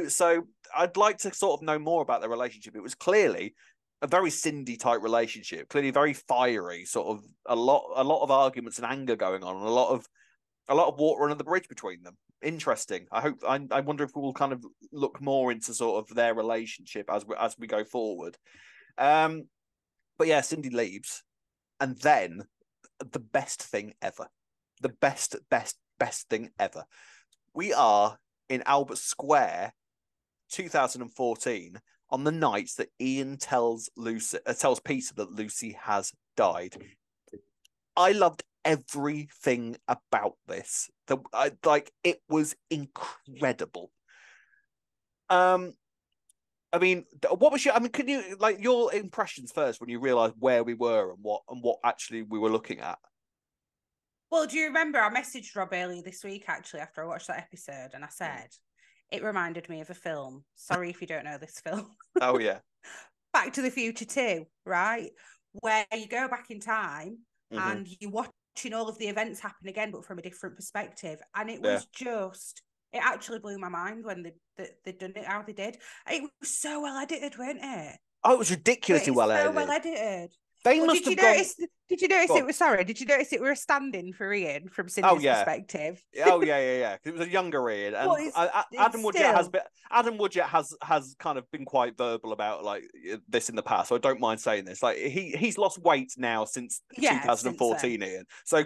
So I'd like to sort of know more about their relationship. It was clearly a very Cindy type relationship, clearly very fiery, sort of a lot of arguments and anger going on, and a lot of water under the bridge between them. Interesting. I wonder if we'll kind of look more into sort of their relationship as we go forward. But yeah, Cindy leaves, and then the best thing ever, the best thing ever. We are in Albert Square, 2014, on the night that Ian tells Peter that Lucy has died. I loved everything about this. It was incredible. I mean, what was can you your impressions first when you realised where we were and what actually we were looking at? Well, do you remember I messaged Rob earlier this week actually after I watched that episode, and I said it reminded me of a film. Sorry if you don't know this film. Oh yeah. Back to the Future 2, right? Where you go back in time and you're watching all of the events happen again, but from a different perspective. And it was it actually blew my mind when they'd done it, how they did. It was so well edited, weren't it? Oh, it was ridiculously well edited. So well edited. They must have gone... Did you notice it was Did you notice it were a stand-in for Ian from Cindy's perspective? Oh yeah. It was a younger Ian, and Adam Woodgett has kind of been quite verbal about like this in the past. So I don't mind saying this. Like he's lost weight now since 2014, since Ian. So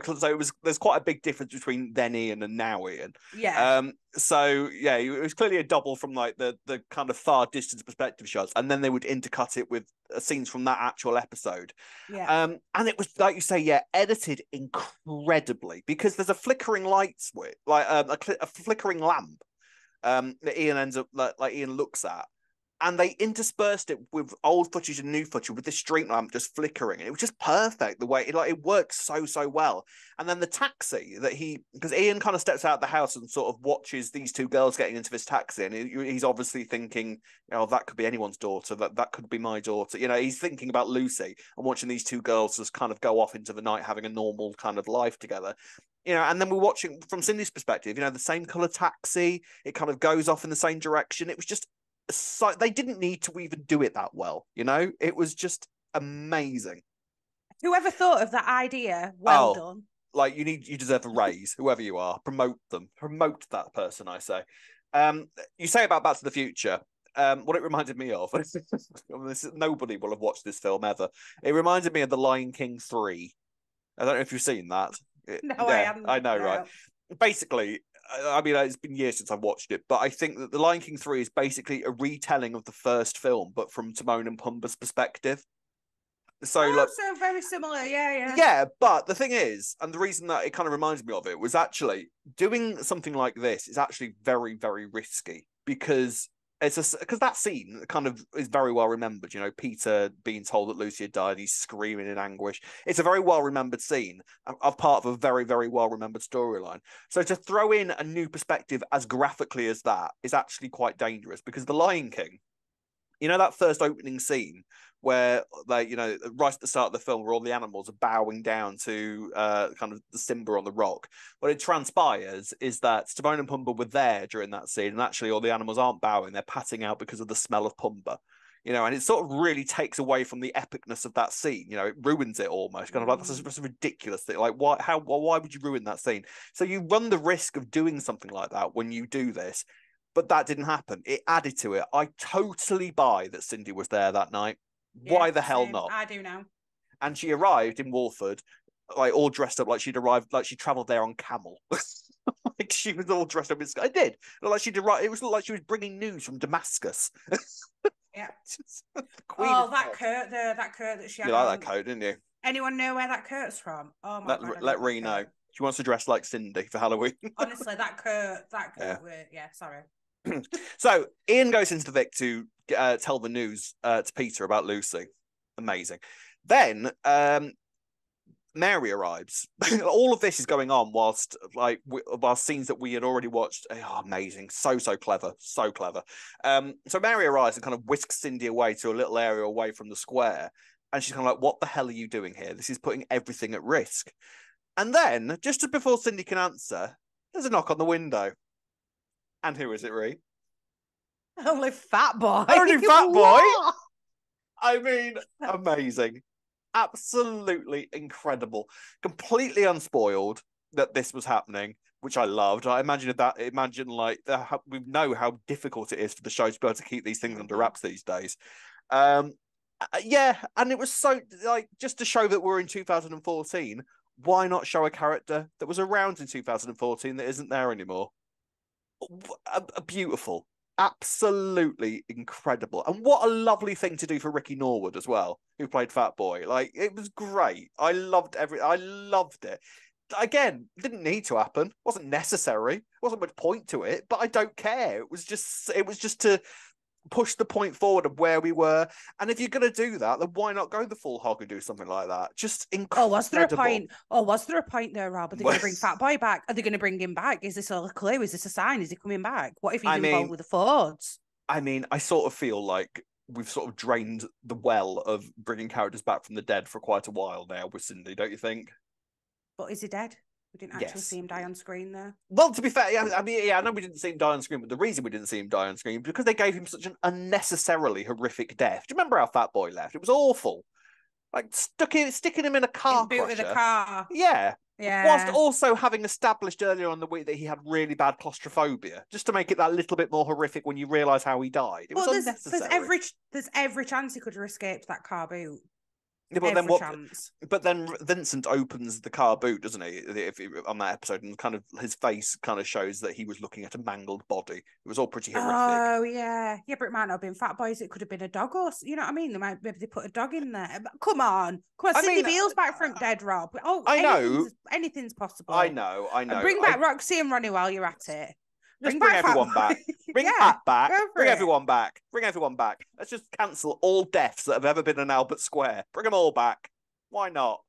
there's quite a big difference between then Ian and now Ian. Yeah. So yeah, it was clearly a double from like the kind of far distance perspective shots, and then they would intercut it with scenes from that actual episode. Yeah. And it was like you say, yeah, edited incredibly, because there's a flickering light switch, like a flickering lamp that Ian ends up like Ian looks at, and they interspersed it with old footage and new footage with this street lamp just flickering. And it was just perfect the way it works so well. And then the taxi that because Ian kind of steps out of the house and sort of watches these two girls getting into this taxi, and he's obviously thinking, oh, that could be anyone's daughter, that could be my daughter. You know, he's thinking about Lucy and watching these two girls just kind of go off into the night having a normal kind of life together. You know, and then we're watching from Cindy's perspective, you know, the same color taxi, it kind of goes off in the same direction. It was just, so they didn't need to even do it that well, you know. It was just amazing. Whoever thought of that idea, well done. Like, you deserve a raise, whoever you are. Promote that person, I say. You say about Back to the Future, what it reminded me of, nobody will have watched this film ever, it reminded me of The Lion King 3. I don't know if you've seen that. No, I haven't. I know, right? Basically, I mean, it's been years since I've watched it, but I think that The Lion King 3 is basically a retelling of the first film, but from Timon and Pumbaa's perspective. So, so very similar, yeah. Yeah, but the thing is, and the reason that it kind of reminds me of it was actually doing something like this is actually very, very risky, because because that scene kind of is very well remembered. You know, Peter being told that Lucy had died, he's screaming in anguish. It's a very well remembered scene, of part of a very, very well remembered storyline. So to throw in a new perspective as graphically as that is actually quite dangerous, because The Lion King, you know, that first opening scene where right at the start of the film, where all the animals are bowing down to kind of the Simba on the rock. What it transpires is that Timon and Pumbaa were there during that scene, and actually all the animals aren't bowing; they're patting out because of the smell of Pumbaa. You know, and it sort of really takes away from the epicness of that scene. You know, it ruins it almost. Kind of like, that's a ridiculous thing. Like, why would you ruin that scene? So you run the risk of doing something like that when you do this. But that didn't happen. It added to it. I totally buy that Cindy was there that night. Yeah, why the hell not? I do now. And she arrived in Walford, like all dressed up like she'd arrived, like she travelled there on camel. Like she was all dressed up in sky. I did. Like she'd arrived. It was like she was bringing news from Damascus. Yeah. That coat there, that coat that she had. You like that coat, didn't you? Anyone know where that coat's from? Oh my God. Let Ree know. She wants to dress like Cindy for Halloween. Honestly, that coat, sorry. So Ian goes into the Vic to tell the news to Peter about Lucy. Amazing. Then Mary arrives. All of this is going on whilst scenes that we had already watched. Oh, amazing. So clever. So clever. So Mary arrives and kind of whisks Cindy away to a little area away from the square. And she's kind of like, what the hell are you doing here? This is putting everything at risk. And then, just before Cindy can answer, there's a knock on the window. And who is it, Ree? Only Fat Boy. Only Fat Boy? I mean, amazing. Absolutely incredible. Completely unspoiled that this was happening, which I loved. I imagine we know how difficult it is for the show to be able to keep these things under wraps these days. Yeah, and it was so, like, just to show that we're in 2014, why not show a character that was around in 2014 that isn't there anymore? Beautiful. Absolutely incredible. And what a lovely thing to do for Ricky Norwood as well, who played Fat Boy. Like, it was great. I loved it. Again, didn't need to happen. Wasn't necessary. Wasn't much point to it, but I don't care. It was just to push the point forward of where we were. And if you're going to do that, then why not go the full hog and do something like that? Just incredible. Was there a point there, Rob? Are they going to bring Fat Boy back? Are they going to bring him back? Is this a clue? Is this a sign? Is he coming back? What if he's involved with the Fords? I mean, I sort of feel like we've sort of drained the well of bringing characters back from the dead for quite a while now with Cindy, don't you think? But is he dead? We didn't actually see him die on screen there. Well, to be fair, I know we didn't see him die on screen, but the reason we didn't see him die on screen was because they gave him such an unnecessarily horrific death. Do you remember how Fat Boy left? It was awful. Like sticking him in a car crusher. With a car. Yeah. Yeah. Whilst also having established earlier on the week that he had really bad claustrophobia, just to make it that little bit more horrific when you realise how he died. It was unnecessary. There's every chance he could have escaped that car boot. Yeah, but then Every what? chance. But then Vincent opens the car boot, doesn't he? On that episode, and kind of his face kind of shows that he was looking at a mangled body. It was all pretty horrific. Oh yeah, yeah, but it might not have been Fat Boys. It could have been a dog, or you know what I mean. Maybe they put a dog in there. But come on. I Cindy mean, Beale's back from dead, Rob. Oh, I know. anything's possible. I know. And bring back Roxy and Ronnie while you're at it. Just bring everyone back. Bring Pat back. Bring everyone back. Bring everyone back. Let's just cancel all deaths that have ever been in Albert Square. Bring them all back. Why not?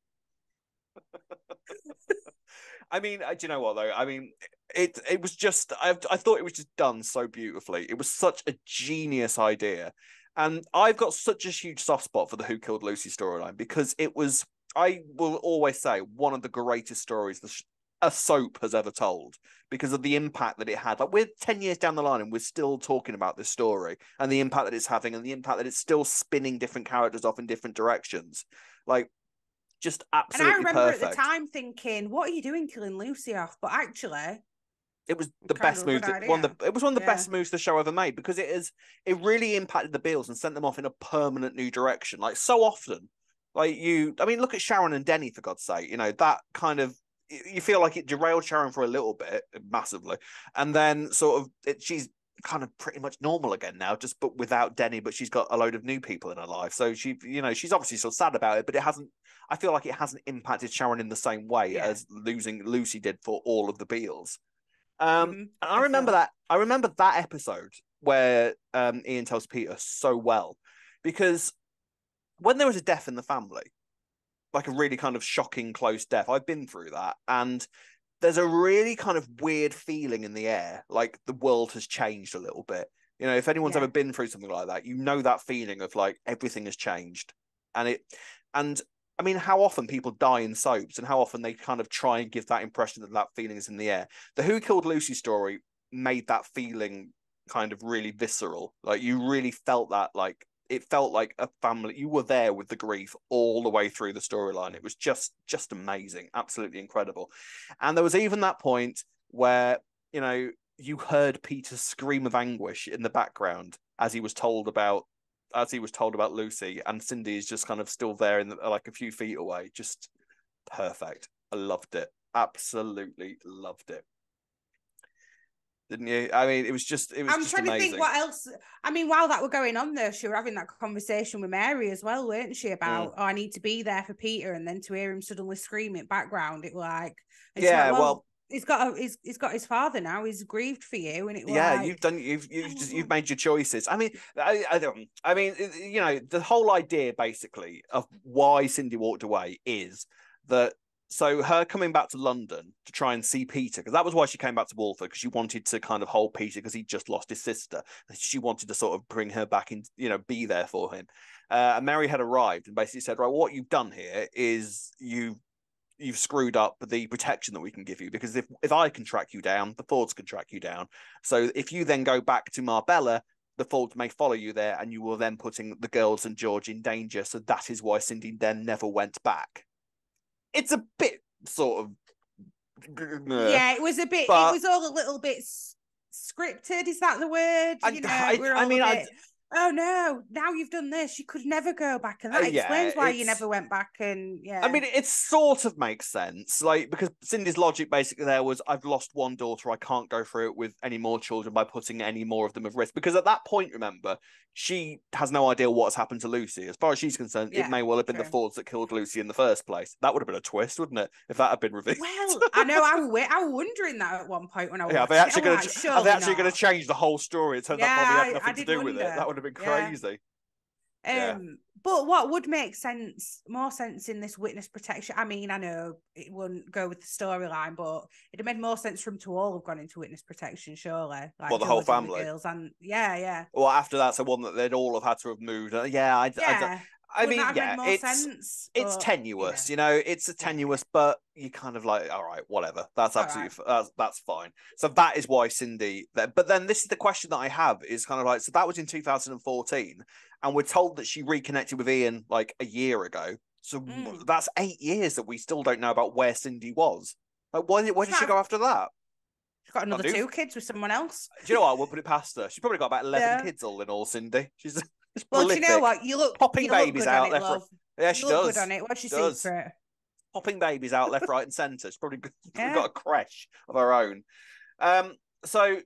I mean, do you know what though? I mean, it was just I thought it was just done so beautifully. It was such a genius idea, and I've got such a huge soft spot for the Who Killed Lucy storyline because it was. I will always say one of the greatest stories a soap has ever told because of the impact that it had. Like we're 10 years down the line and we're still talking about this story and the impact that it's having and the impact that it's still spinning different characters off in different directions. Like just absolutely perfect. And I remember at the time thinking, what are you doing killing Lucy off? But actually it was the best move. It was one of the best moves the show ever made because it really impacted the Beales and sent them off in a permanent new direction. Like so often, look at Sharon and Denny for God's sake. You know that kind of you feel like it derailed Sharon for a little bit, massively, and then sort of she's kind of pretty much normal again now, just but without Denny. But she's got a load of new people in her life, so she's obviously still sad about it, but it hasn't. I feel like it hasn't impacted Sharon in the same way as losing Lucy did for all of the Beales. And I remember that. I remember that episode where Ian tells Peter so well because when there was a death in the family, like a really kind of shocking close death, I've been through that, and there's a really kind of weird feeling in the air, like the world has changed a little bit. You know, if anyone's ever been through something like that, you know that feeling of like everything has changed, and I mean, how often people die in soaps and how often they kind of try and give that impression that that feeling is in the air. The Who Killed Lucy story made that feeling kind of really visceral. Like you really felt that, like it felt like a family. You were there with the grief all the way through the storyline. It was just amazing, absolutely incredible. And there was even that point where, you know, you heard Peter scream of anguish in the background as he was told about Lucy, and Cindy is just kind of still there in like a few feet away. Just perfect. I loved it. Absolutely loved it. Didn't you? I mean, it was I'm trying to think what else. I mean, while that were going on there, she were having that conversation with Mary as well, weren't she? About I need to be there for Peter, and then to hear him suddenly scream in background, it was like, he's got his father now. He's grieved for you, and it was you've made your choices. I mean, I mean, you know, the whole idea basically of why Cindy walked away is that. So her coming back to London to try and see Peter, because that was why she came back to Walford, because she wanted to kind of hold Peter because he'd just lost his sister. She wanted to sort of bring her back in, you know, be there for him. And Mary had arrived and basically said, right, what you've done here is you've screwed up the protection that we can give you, because if I can track you down, the Fords can track you down. So if you then go back to Marbella, the Fords may follow you there, and you will then putting the girls and George in danger. So that is why Cindy then never went back. It's a bit sort of it was a bit. It was all a little bit scripted. Is that the word? Oh no! Now you've done this. You could never go back, and that explains why you never went back. And I mean, it sort of makes sense, like because Cindy's logic basically there was, I've lost one daughter, I can't go through it with any more children by putting any more of them at risk. Because at that point, remember, she has no idea what's happened to Lucy. As far as she's concerned, it may well have been the Fords that killed Lucy in the first place. That would have been a twist, wouldn't it, if that had been revealed? Well, I know. I was wondering that at one point when I watched. Are they actually going to change the whole story? It turned out probably had nothing to do with it. That would have been crazy. But what would make more sense in this witness protection? I mean, I know it wouldn't go with the storyline, but it'd have made more sense for them to all have gone into witness protection, surely. Like the whole family, the girls and Well, after that's the one that they'd all have had to have moved. I mean, it's tenuous, you know, it's tenuous, but you kind of like, all right, whatever. That's absolutely that's fine. So that is why Cindy. But then this is the question that I have is kind of like, so that was in 2014, and we're told that she reconnected with Ian like a year ago. So that's 8 years that we still don't know about where Cindy was. Like, why did she go after that? She's got another 2 kids with someone else. Do you know what? I won't put it past her. She's probably got about 11 kids all in all, Cindy. She's well, do you know what? You look popping babies out there. Yeah, She she looked does. good on it. What's She your does. secret? Popping babies out left, right, and centre. She's probably Yeah. got a creche of her own. So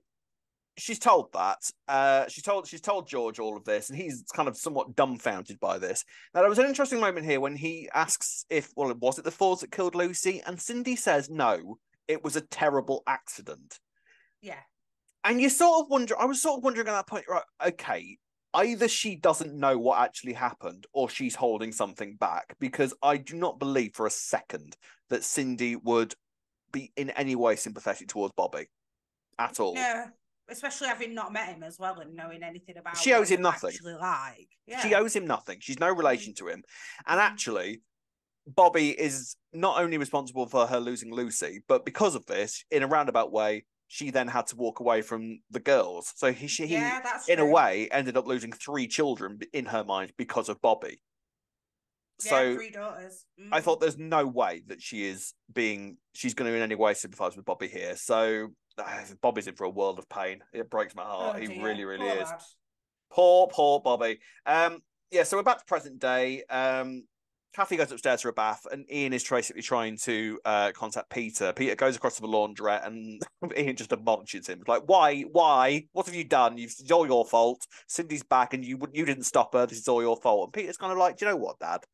she's told that. She's told George all of this, and he's kind of somewhat dumbfounded by this. Now, there was an interesting moment here when he asks was it the Fords that killed Lucy? And Cindy says, no, it was a terrible accident. Yeah. And you sort of wonder, I was sort of wondering at that point, right, okay, either she doesn't know what actually happened or she's holding something back, because I do not believe for a second that Cindy would be in any way sympathetic towards Bobby at all. Yeah, especially having not met him as well and knowing anything about she owes him nothing. Actually, like, yeah. She owes him nothing. She's no relation to him, and actually, Bobby is not only responsible for her losing Lucy, but because of this, in a roundabout way, she then had to walk away from the girls. So he in a way, ended up losing 3 children in her mind because of Bobby. So 3 daughters. I thought there's no way that she's going to in any way sympathise with Bobby here. So Bobby's in for a world of pain. It breaks my heart. He really, really is. Lad. Poor Bobby. So we're back to present day. Kathy goes upstairs for a bath, and Ian is basically trying to contact Peter. Peter goes across to the laundrette, and Ian just admonishes him. It's like, why? What have you done? It's all your fault. Cindy's back, and you didn't stop her. This is all your fault. And Peter's kind of like, do you know what, Dad?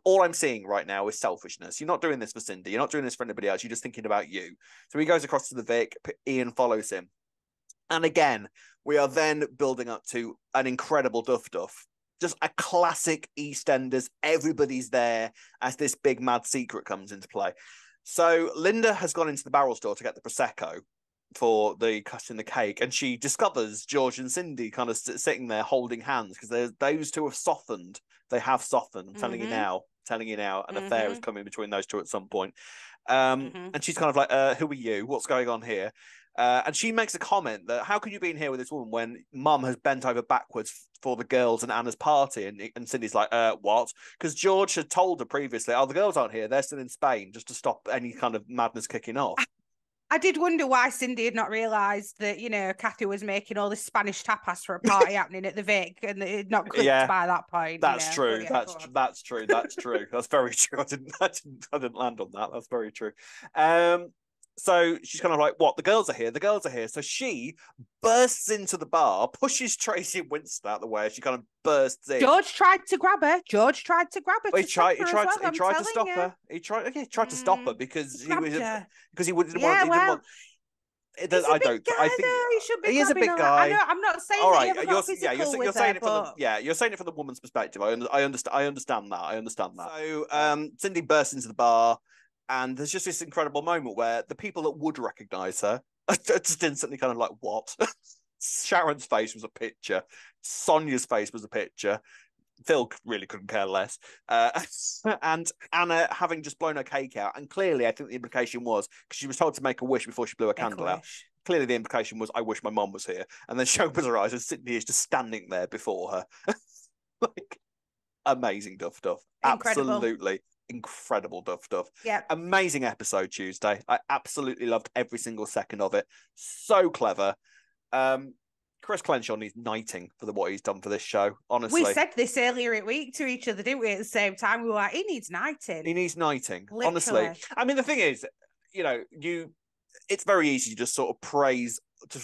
All I'm seeing right now is selfishness. You're not doing this for Cindy. You're not doing this for anybody else. You're just thinking about you. So he goes across to the Vic. Ian follows him. And again, we are then building up to an incredible duff. Just a classic EastEnders. Everybody's there as this big mad secret comes into play. So Linda has gone into the barrel store to get the Prosecco for the cutting the cake, and she discovers George and Cindy kind of sitting there holding hands, because those two have softened. They have softened. I'm telling you now. An affair is coming between those two at some point. And she's kind of like, who are you? What's going on here? And she makes a comment that, how can you be in here with this woman when Mum has bent over backwards for the girls and Anna's party? And Cindy's like, what? Because George had told her previously, the girls aren't here. They're still in Spain, just to stop any kind of madness kicking off. I did wonder why Cindy had not realised that, Kathy was making all this Spanish tapas for a party happening at the Vic, and it had not clicked by that point. That's true. That's true. That's very true. I didn't land on that. That's very true. So she's kind of like, what? The girls are here. So she bursts into the bar, pushes Tracy and Winston out of the way. She kind of bursts in. George tried to grab her. Well, he tried to stop her. He tried to stop her because he didn't want. He's a big guy, he should be. He is a big guy. I know. I'm not saying that he ever got physical with her, you're saying it from the woman's perspective. I understand that. So Cindy bursts into the bar, and there's just this incredible moment where the people that would recognise her are just instantly kind of like, what? Sharon's face was a picture. Sonia's face was a picture. Phil really couldn't care less. And Anna having just blown her cake out. And clearly, I think the implication was, because she was told to make a wish before she blew her candle out. Clearly, the implication was, I wish my mum was here. And then she opens her eyes and Sydney is just standing there before her. Like, amazing duff. Incredible. Absolutely incredible duff. Yeah. Amazing episode Tuesday. I absolutely loved every single second of it. So clever. Chris Clenshaw needs knighting for what he's done for this show, honestly. We said this earlier in the week to each other, didn't we, at the same time? We were like, he needs knighting. Literally. Honestly. I mean, the thing is, it's very easy to just sort of praise,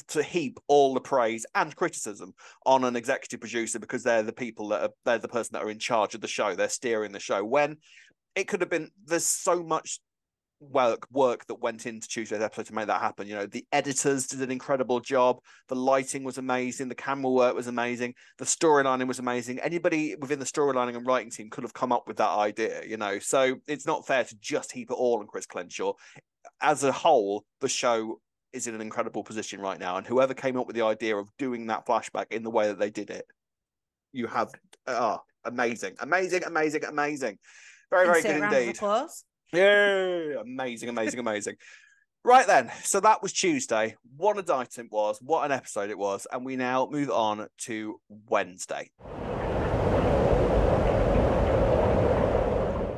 to heap all the praise and criticism on an executive producer, because they're the people they're the person that are in charge of the show. They're steering the show, when it could have been, there's so much work that went into Tuesday's episode to make that happen. The editors did an incredible job. The lighting was amazing. The camera work was amazing. The storylining was amazing. Anybody within the storylining and writing team could have come up with that idea, So it's not fair to just heap it all on Chris Clenshaw. As a whole, the show is in an incredible position right now. And whoever came up with the idea of doing that flashback in the way that they did it, you have amazing. Very, very good indeed. Yeah, amazing. Right then, so that was Tuesday. What a night it was, what an episode it was, and we now move on to Wednesday.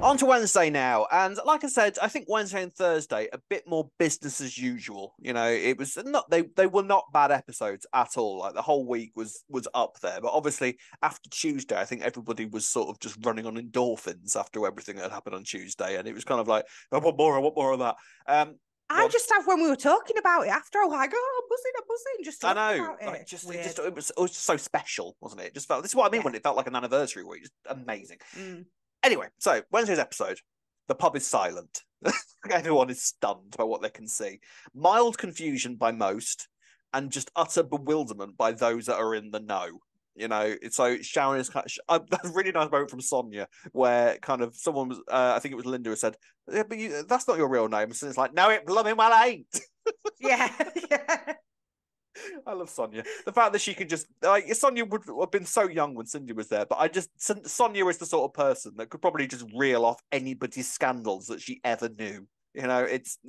On to Wednesday now, and like I said, I think Wednesday and Thursday a bit more business as usual. You know, it was not they were not bad episodes at all. Like the whole week was up there, but obviously after Tuesday, I think everybody was sort of just running on endorphins after everything that happened on Tuesday, and it was kind of like I want more of that. I just have when we were talking about it after, I was like, oh, I'm buzzing, just talking about it. Like it was just so special, wasn't it? It just felt this is what I mean when it felt like an anniversary week. Just amazing. Anyway, so Wednesday's episode, the pub is silent. Everyone is stunned by what they can see. Mild confusion by most, and just utter bewilderment by those that are in the know. You know, so Sharon is kind of a really nice moment from Sonia where kind of someone was, I think it was Linda who said, yeah, but that's not your real name. So it's like, no, it blooming well ain't. Yeah. I love Sonia. The fact that she could just like Sonia would have been so young when Cindy was there, but Sonia is the sort of person that could probably just reel off anybody's scandals that she ever knew. You know, it's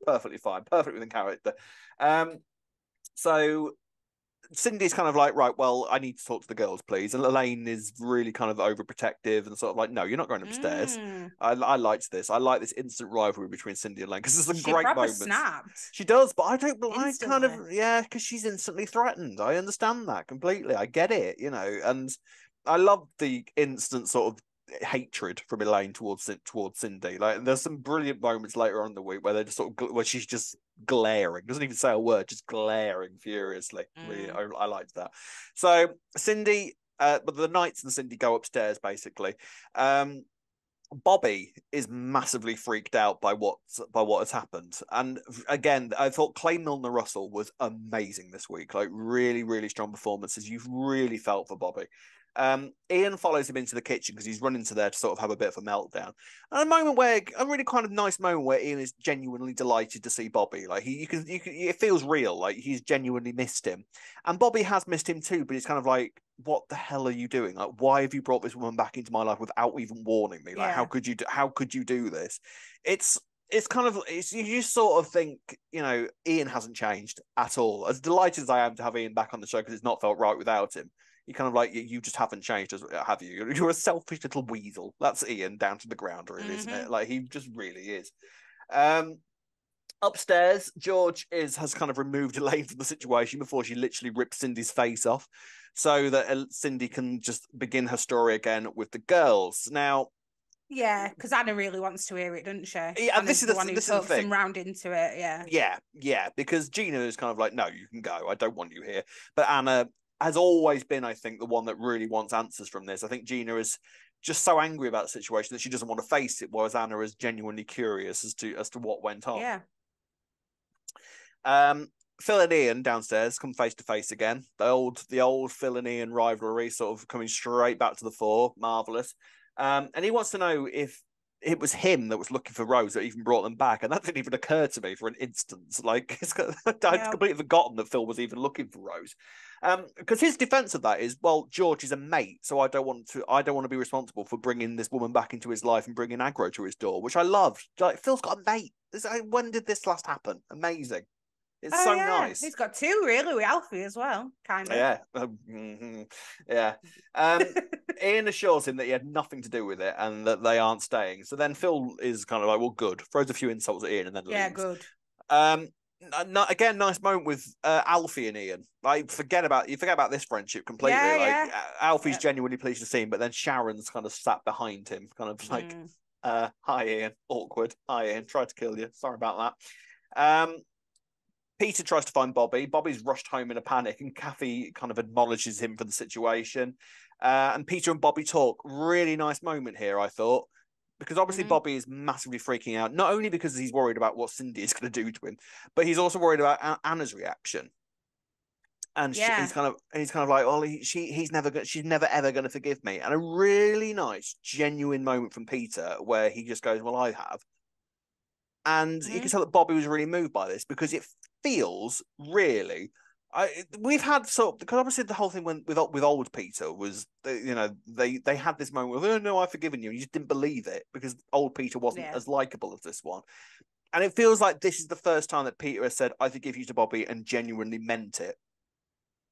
perfectly fine, perfect within character. So Cindy's kind of like, right, well, I need to talk to the girls, please. And Elaine is really kind of overprotective and sort of like, no, you're not going upstairs. I liked this. I like this instant rivalry between Cindy and Elaine because there's some great moments. Snapped. She does, but I don't. Instantly. I kind of because she's instantly threatened. I understand that completely. I get it, you know, and I love the instant sort of hatred from Elaine towards Cindy. Like, there's some brilliant moments later on in the week where they're just sort of where she's just glaring, doesn't even say a word, just glaring furiously. Really, I liked that. So Cindy, but the Knights and Cindy go upstairs basically. Bobby is massively freaked out by what has happened, and again, I thought Clay Milner Russell was amazing this week. Like really, really strong performances. You've really felt for Bobby. Ian follows him into the kitchen because he's run into there to sort of have a bit of a meltdown. And a really kind of nice moment where Ian is genuinely delighted to see Bobby. Like you can, it feels real. Like he's genuinely missed him, and Bobby has missed him too. But it's kind of like, what the hell are you doing? Like, why have you brought this woman back into my life without even warning me? Like, how could you do this? It's kind of you just sort of think, you know, Ian hasn't changed at all. As delighted as I am to have Ian back on the show because it's not felt right without him. You kind of like you just haven't changed, have you? You're a selfish little weasel. That's Ian down to the ground, really, isn't it? Like he just really is. Upstairs, George has kind of removed Elaine from the situation before she literally rips Cindy's face off, so that Cindy can just begin her story again with the girls. Now, yeah, because Anna really wants to hear it, doesn't she? Yeah, this is the one who talks them round into it. Yeah, because Gina is kind of like, no, you can go. I don't want you here. But Anna has always been, I think, the one that really wants answers from this. I think Gina is just so angry about the situation that she doesn't want to face it, whereas Anna is genuinely curious as to what went on. Yeah. Phil and Ian downstairs come face to face again. The old Phil and Ian rivalry sort of coming straight back to the fore. Marvelous. And he wants to know if it was him that was looking for Rose that even brought them back, and that didn't even occur to me for an instant. Like I'd completely forgotten that Phil was even looking for Rose. Because his defense of that is, well, George is a mate, so I don't want to be responsible for bringing this woman back into his life and bringing aggro to his door, which I loved. Like Phil's got a mate. When did this last happen? Amazing. It's so nice. He's got two really with Alfie as well, kind of. Yeah. Yeah. Ian assures him that he had nothing to do with it and that they aren't staying. So then Phil is kind of like, well, good. Throws a few insults at Ian and then leaves. Yeah, good. Again, nice moment with Alfie and Ian. Like, forget about this friendship completely. Alfie's genuinely pleased to see him, but then Sharon's kind of sat behind him, kind of like, hi Ian, awkward. Hi Ian, tried to kill you. Sorry about that. Peter tries to find Bobby. Bobby's rushed home in a panic, and Kathy kind of acknowledges him for the situation. And Peter and Bobby talk. Really nice moment here, I thought. Because obviously Bobby is massively freaking out, not only because he's worried about what Cindy is going to do to him, but he's also worried about Anna's reaction. And he's kind of like, well, she's never ever going to forgive me. And a really nice, genuine moment from Peter where he just goes, well, I have. And you can tell that Bobby was really moved by this because it feels really. We've had because obviously the whole thing with old Peter was, you know, they had this moment of, oh no, I've forgiven you, and you just didn't believe it because old Peter wasn't as likable as this one, and it feels like this is the first time that Peter has said I forgive you to Bobby and genuinely meant it,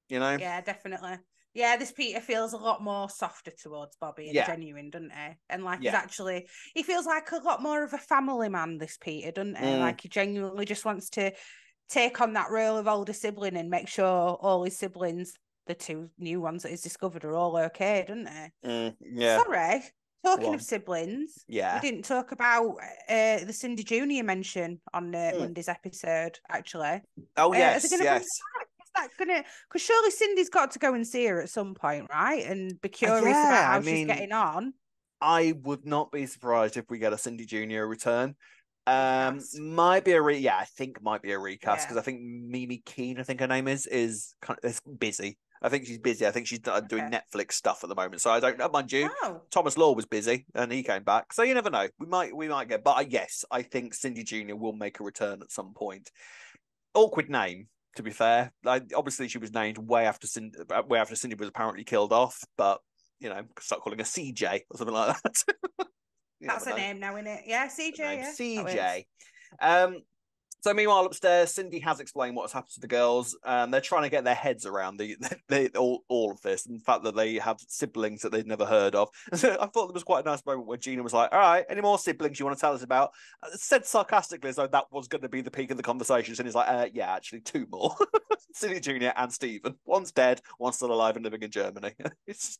you know. Yeah, definitely. Yeah, this Peter feels a lot more softer towards Bobby and genuine, doesn't he? And like he feels like a lot more of a family man, this Peter, doesn't he? Like he genuinely just wants to take on that role of older sibling and make sure all his siblings, the two new ones that he's discovered, are all okay, doesn't he? Yeah. Sorry, talking of siblings, we yeah, didn't talk about the Cindy Jr. mention on Monday's episode, actually. Oh, Are they yes, going to bring that gonna, because surely Cindy's got to go and see her at some point, right? And be curious about how she's getting on. I would not be surprised if we get a Cindy Jr. return. Might be I think might be a recast because I think Mimi Keene, I think her name is kind of busy. I think she's busy. I think she's doing Netflix stuff at the moment. So I don't know, mind you. Oh. Thomas Law was busy and he came back. So you never know. We might get, but yes, I think Cindy Jr. will make a return at some point. Awkward name, to be fair. Like, obviously, she was named way after Cindy was apparently killed off. But you know, start calling her CJ or something like that. That's a name now, isn't it? Yeah, CJ. Yeah, CJ. So meanwhile, upstairs, Cindy has explained what has happened to the girls. They're trying to get their heads around all of this, and the fact that they have siblings that they'd never heard of. I thought there was quite a nice moment where Gina was like, "All right, any more siblings you want to tell us about?" Said sarcastically as though that was going to be the peak of the conversation. And he's like, "Yeah, actually, two more: Cindy Jr. and Stephen. One's dead, one's still alive and living in Germany."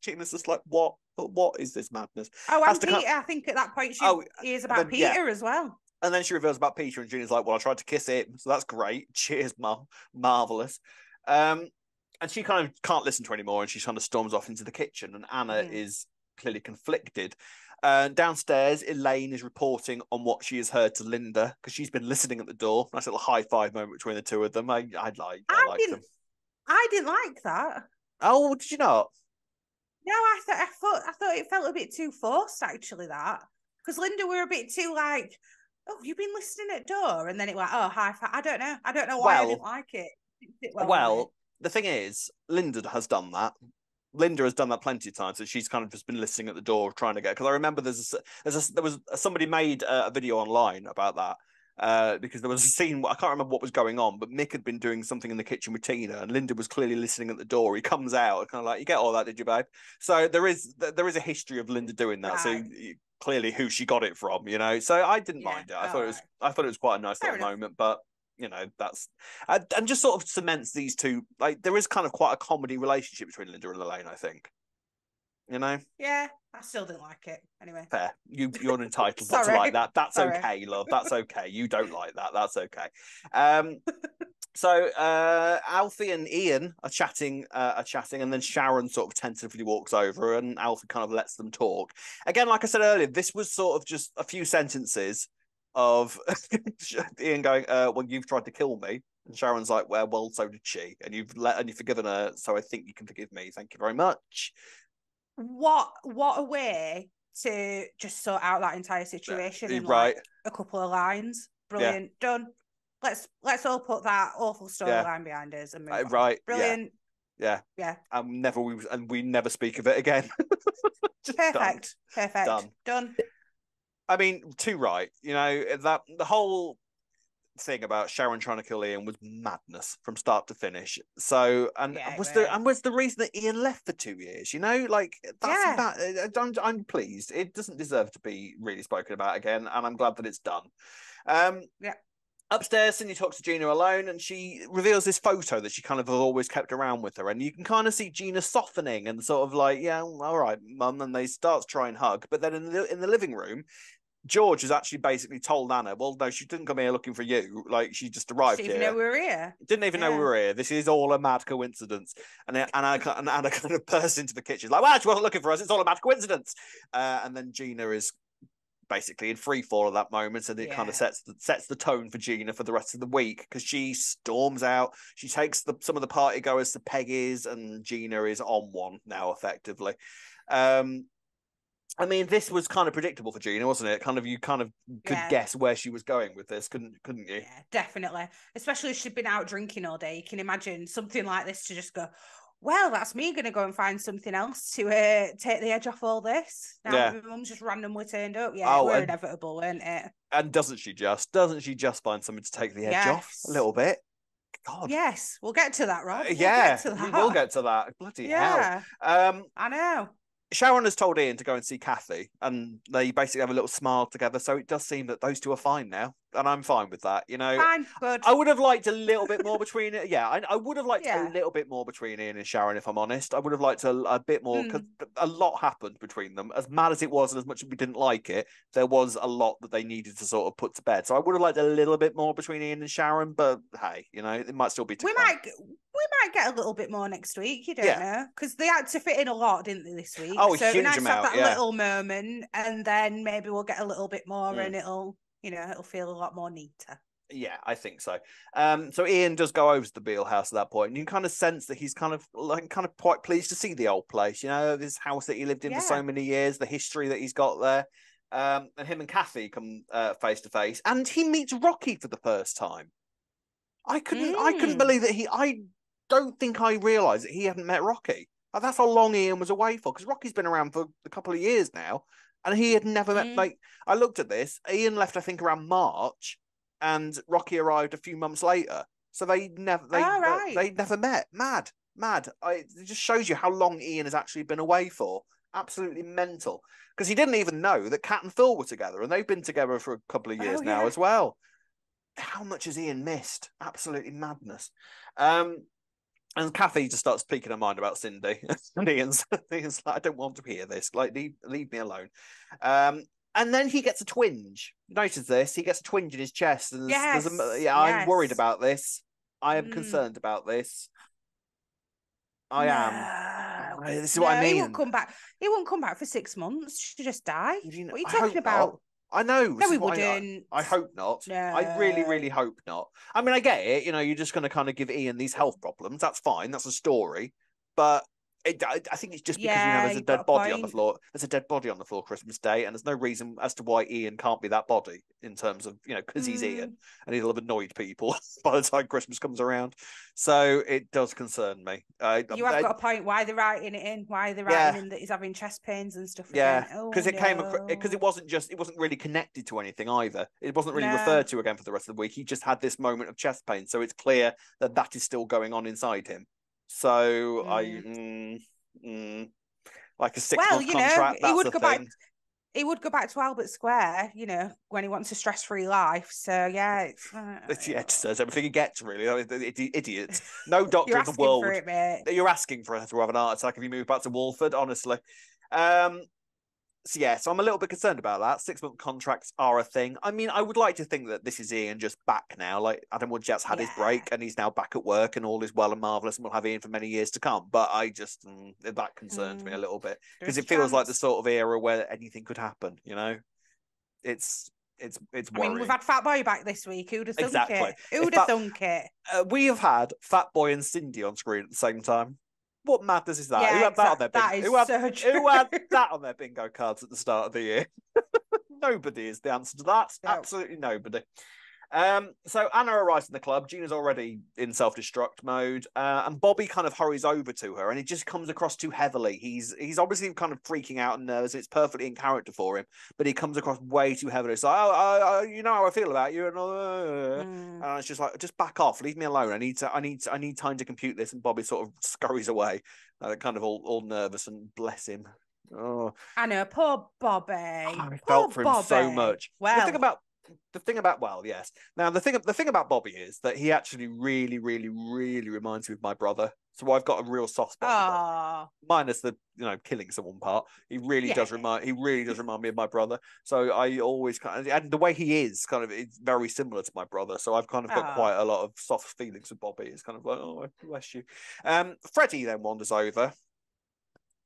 Gina's just like, "What? What is this madness?" Oh, and Peter. I think at that point she hears about Peter as well. And then she reveals about Peter, and Gina's like, "Well, I tried to kiss him, so that's great. Cheers, Mum. Marvelous." And she kind of can't listen to her anymore, and she kind of storms off into the kitchen. And Anna is clearly conflicted. Downstairs, Elaine is reporting on what she has heard to Linda because she's been listening at the door. Nice little high five moment between the two of them. I liked them. I didn't like that. Oh, did you not? No, I thought it felt a bit too forced. Actually, that because Linda were a bit too like, "Oh, you've been listening at door," and then it went, "Oh, high five." I don't know why I didn't like it. Well, the thing is, Linda has done that. Linda has done that plenty of times. So she's kind of just been listening at the door, trying to get. Because I remember there was somebody made a video online about that. Because there was a scene, I can't remember what was going on, but Mick had been doing something in the kitchen with Tina, and Linda was clearly listening at the door. He comes out, kind of like, "You get all that, did you, babe?" So there is a history of Linda doing that. Right. So clearly, who she got it from, you know. So I didn't mind it. I thought it was quite a nice little moment, but you know, that's and just sort of cements these two. Like there is kind of quite a comedy relationship between Linda and Elaine, I think. You know? Yeah, I still didn't like it. Anyway. Fair. You're entitled not to like that. That's okay, love. That's okay. You don't like that. That's okay. So Alfie and Ian are chatting, and then Sharon sort of tentatively walks over and Alfie kind of lets them talk. Again, like I said earlier, this was sort of just a few sentences of Ian going, "Well, you've tried to kill me." And Sharon's like, well, so did she. And you've forgiven her, so I think you can forgive me. Thank you very much. What a way to just sort out that entire situation in like a couple of lines. Brilliant. Yeah. Done. Let's all put that awful storyline behind us and move on. Right. Brilliant. Yeah. We never speak of it again. Perfect. Done. Perfect. Done. I mean, too right. You know, that the whole thing about Sharon trying to kill Ian was madness from start to finish. So, was the reason that Ian left for 2 years? You know, like that's I'm pleased. It doesn't deserve to be really spoken about again, and I'm glad that it's done. Upstairs, Cindy talks to Gina alone, and she reveals this photo that she kind of has always kept around with her, and you can kind of see Gina softening and sort of like, "Yeah, all right, Mum," and they start to try and hug, but then in the living room, George has actually basically told Anna, "Well, no, she didn't come here looking for you. Like, she just arrived here. Didn't even know we were here. Didn't even know we were here. This is all a mad coincidence." And Anna kind of bursts into the kitchen, like, "Well, she wasn't looking for us. It's all a mad coincidence." And then Gina is basically in free fall at that moment, and it kind of sets the tone for Gina for the rest of the week because she storms out. She takes some of the party goers to Peggy's, and Gina is on one now, effectively. I mean, this was kind of predictable for Gina, wasn't it? You kind of could guess where she was going with this, couldn't you? Yeah, definitely. Especially if she'd been out drinking all day. You can imagine something like this to just go, "Well, that's me going to go and find something else to take the edge off all this." Now my mum's just randomly turned up. Yeah, we're inevitable, weren't it? And doesn't she just find something to take the edge off a little bit? God. Yes, we'll get to that, Rob. We will get to that. Bloody hell. I know. Sharon has told Ian to go and see Kathy, and they basically have a little smile together. So it does seem that those two are fine now, and I'm fine with that. You know, fine, good. I would have liked a little bit more between it. Yeah, I would have liked a Yeah. little bit more between Ian and Sharon, if I'm honest. I would have liked a bit more because a lot happened between them. As mad as it was, and as much as we didn't like it, there was a lot that they needed to sort of put to bed. So I would have liked a little bit more between Ian and Sharon, but hey, you know, it might still be. We might get a little bit more next week. You don't know, because they had to fit in a lot, didn't they, this week? Oh, so it'd be nice amount, to have that little moment, and then maybe we'll get a little bit more, and it'll feel a lot more neater. Yeah, I think so. So Ian does go over to the Beale house at that point, and you can kind of sense that he's kind of quite pleased to see the old place. You know, this house that he lived in for so many years, the history that he's got there. And him and Kathy come face to face, and he meets Rocky for the first time. I couldn't believe that I don't think I realised that he hadn't met Rocky. That's how long Ian was away for, because Rocky's been around for a couple of years now, and he had never met. Like, I looked at this. Ian left, I think, around March, and Rocky arrived a few months later. So they never met. Mad. It just shows you how long Ian has actually been away for. Absolutely mental. Because he didn't even know that Kat and Phil were together, and they've been together for a couple of years now as well. How much has Ian missed? Absolutely madness. And Kathy just starts speaking her mind about Cindy. And Ian's like, I don't want to hear this. Like, leave me alone. And then he gets a twinge. Notice this. He gets a twinge in his chest. And I'm worried about this. I am concerned about this. I am. This is what I mean. He won't come back. He won't come back for 6 months. She just die. What are you talking about? Not. I know. No, he wouldn't. I hope not. No. I really, really hope not. I mean, I get it. You know, you're just going to kind of give Ian these health problems. That's fine. That's a story. But I think it's just because there's a dead body on the floor. There's a dead body on the floor Christmas Day, and there's no reason as to why Ian can't be that body in terms of, you know, because he's Ian and he'll have annoyed people by the time Christmas comes around. So it does concern me. You have got a point. Why they're writing it in? Why they're writing in that he's having chest pains and stuff? Yeah, because it wasn't really connected to anything either. It wasn't really referred to again for the rest of the week. He just had this moment of chest pain, so it's clear that is still going on inside him. So like a 6-month contract. He would go back. He would go back to Albert Square, you know, when he wants a stress-free life. So yeah, it says everything he gets. Really, I mean, idiots. No doctor in the world. You're asking for her to have an heart attack if you move back to Walford. Honestly. So I'm a little bit concerned about that. 6-month contracts are a thing. I mean, I would like to think that this is Ian just back now. Like, Adam Woodchat's had his break and he's now back at work and all is well and marvellous and we'll have Ian for many years to come. But I just, that concerns me a little bit because it feels like the sort of era where anything could happen, you know? It's worrying. I mean, we've had Fat Boy back this week. Who'd have thunk it? Who'd have thunk it? We have had Fat Boy and Cindy on screen at the same time. What madness is that? Yeah, who had that on their bingo? Who had that on their bingo cards at the start of the year? Nobody is the answer to that. No. Absolutely nobody. So Anna arrives in the club. Gina's already in self-destruct mode, and Bobby kind of hurries over to her, and it just comes across too heavily. He's obviously kind of freaking out and nervous. It's perfectly in character for him, but he comes across way too heavily. It's like, you know how I feel about you, and it's just like, just back off, leave me alone. I need time to compute this. And Bobby sort of scurries away, kind of all nervous, and bless him. Oh, I know, poor Bobby. I felt for him so much. Well, the thing about yes. Now the thing about Bobby is that he actually really, really, really reminds me of my brother. So I've got a real soft spot. Minus the killing someone part. He really does remind me of my brother. So I always and the way he is it's very similar to my brother. So I've kind of got quite a lot of soft feelings with Bobby. It's kind of like, oh, bless you. Freddie then wanders over.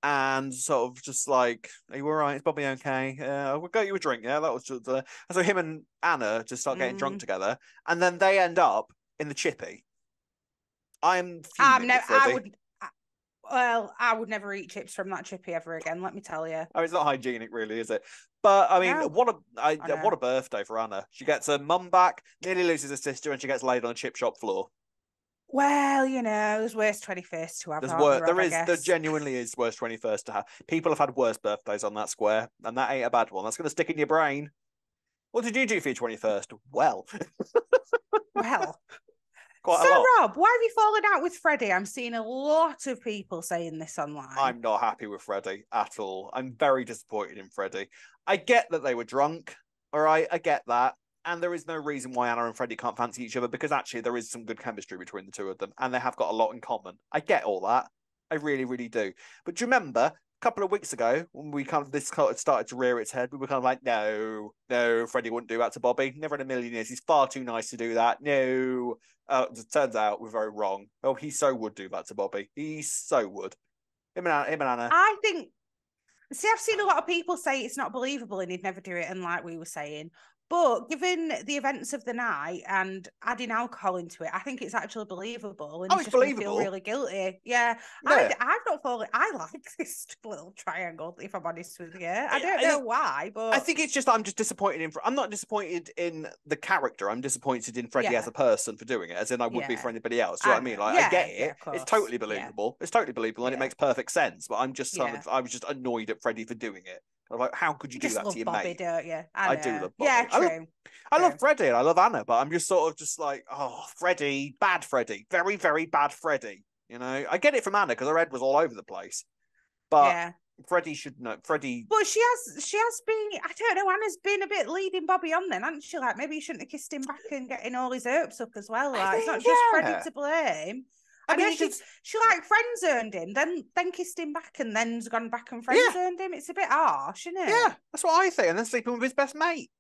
And sort of just like, are you all right? Is Bobby okay? We'll get you a drink. Yeah, that was just. So him and Anna just start getting drunk together, and then they end up in the chippy. I would never eat chips from that chippy ever again. Let me tell you. Oh, it's not hygienic, really, is it? But I mean, what a birthday for Anna. She gets her mum back, nearly loses her sister, and she gets laid on a chip shop floor. Well, there's worse 21st to have. There genuinely is worse 21st to have. People have had worse birthdays on that square, and that ain't a bad one. That's going to stick in your brain. What did you do for your 21st? Well. quite So, a lot. Rob, why have you fallen out with Freddie? I'm seeing a lot of people saying this online. I'm not happy with Freddie at all. I'm very disappointed in Freddie. I get that they were drunk. All right, I get that. And there is no reason why Anna and Freddie can't fancy each other because actually there is some good chemistry between the two of them and they have got a lot in common. I get all that. I really, really do. But do you remember a couple of weeks ago when this started to rear its head, we were kind of like, no, Freddie wouldn't do that to Bobby. Never in a million years. He's far too nice to do that. No. It turns out we're very wrong. Oh, he so would do that to Bobby. He so would. Him and Anna. I think. See, I've seen a lot of people say it's not believable and he'd never do it. And like we were saying, but given the events of the night and adding alcohol into it, I think it's actually believable. And Oh, he's it's just going to believable. feel really guilty. Yeah. Yeah. I've not fallen. I like this little triangle, if I'm honest with you. I don't know why, but I think it's just I'm just disappointed in. I'm not disappointed in the character. I'm disappointed in Freddie as a person for doing it, as in I would be for anybody else. Do you know what I mean? Like I get it. It's totally believable. It's totally believable, and it makes perfect sense. But I'm just I was just annoyed at Freddie for doing it. I'm like, how could you do that to your Bobby, mate? Don't you? I do love Bobby. Yeah, true. I love Freddie and I love Anna, but I'm just sort of just like, oh, Freddie, bad Freddie, very, very bad Freddie. You know, I get it from Anna because her head was all over the place, but Freddie should know. Freddie, but she has been. I don't know. Anna's been a bit leading Bobby on, then, hasn't she? Like maybe you shouldn't have kissed him back and getting all his hopes up as well. Like it's not just Freddie to blame. I mean, she like friend zoned him, then kissed him back, and then's gone back and friend zoned him. It's a bit harsh, isn't it? Yeah, that's what I think. And then sleeping with his best mate.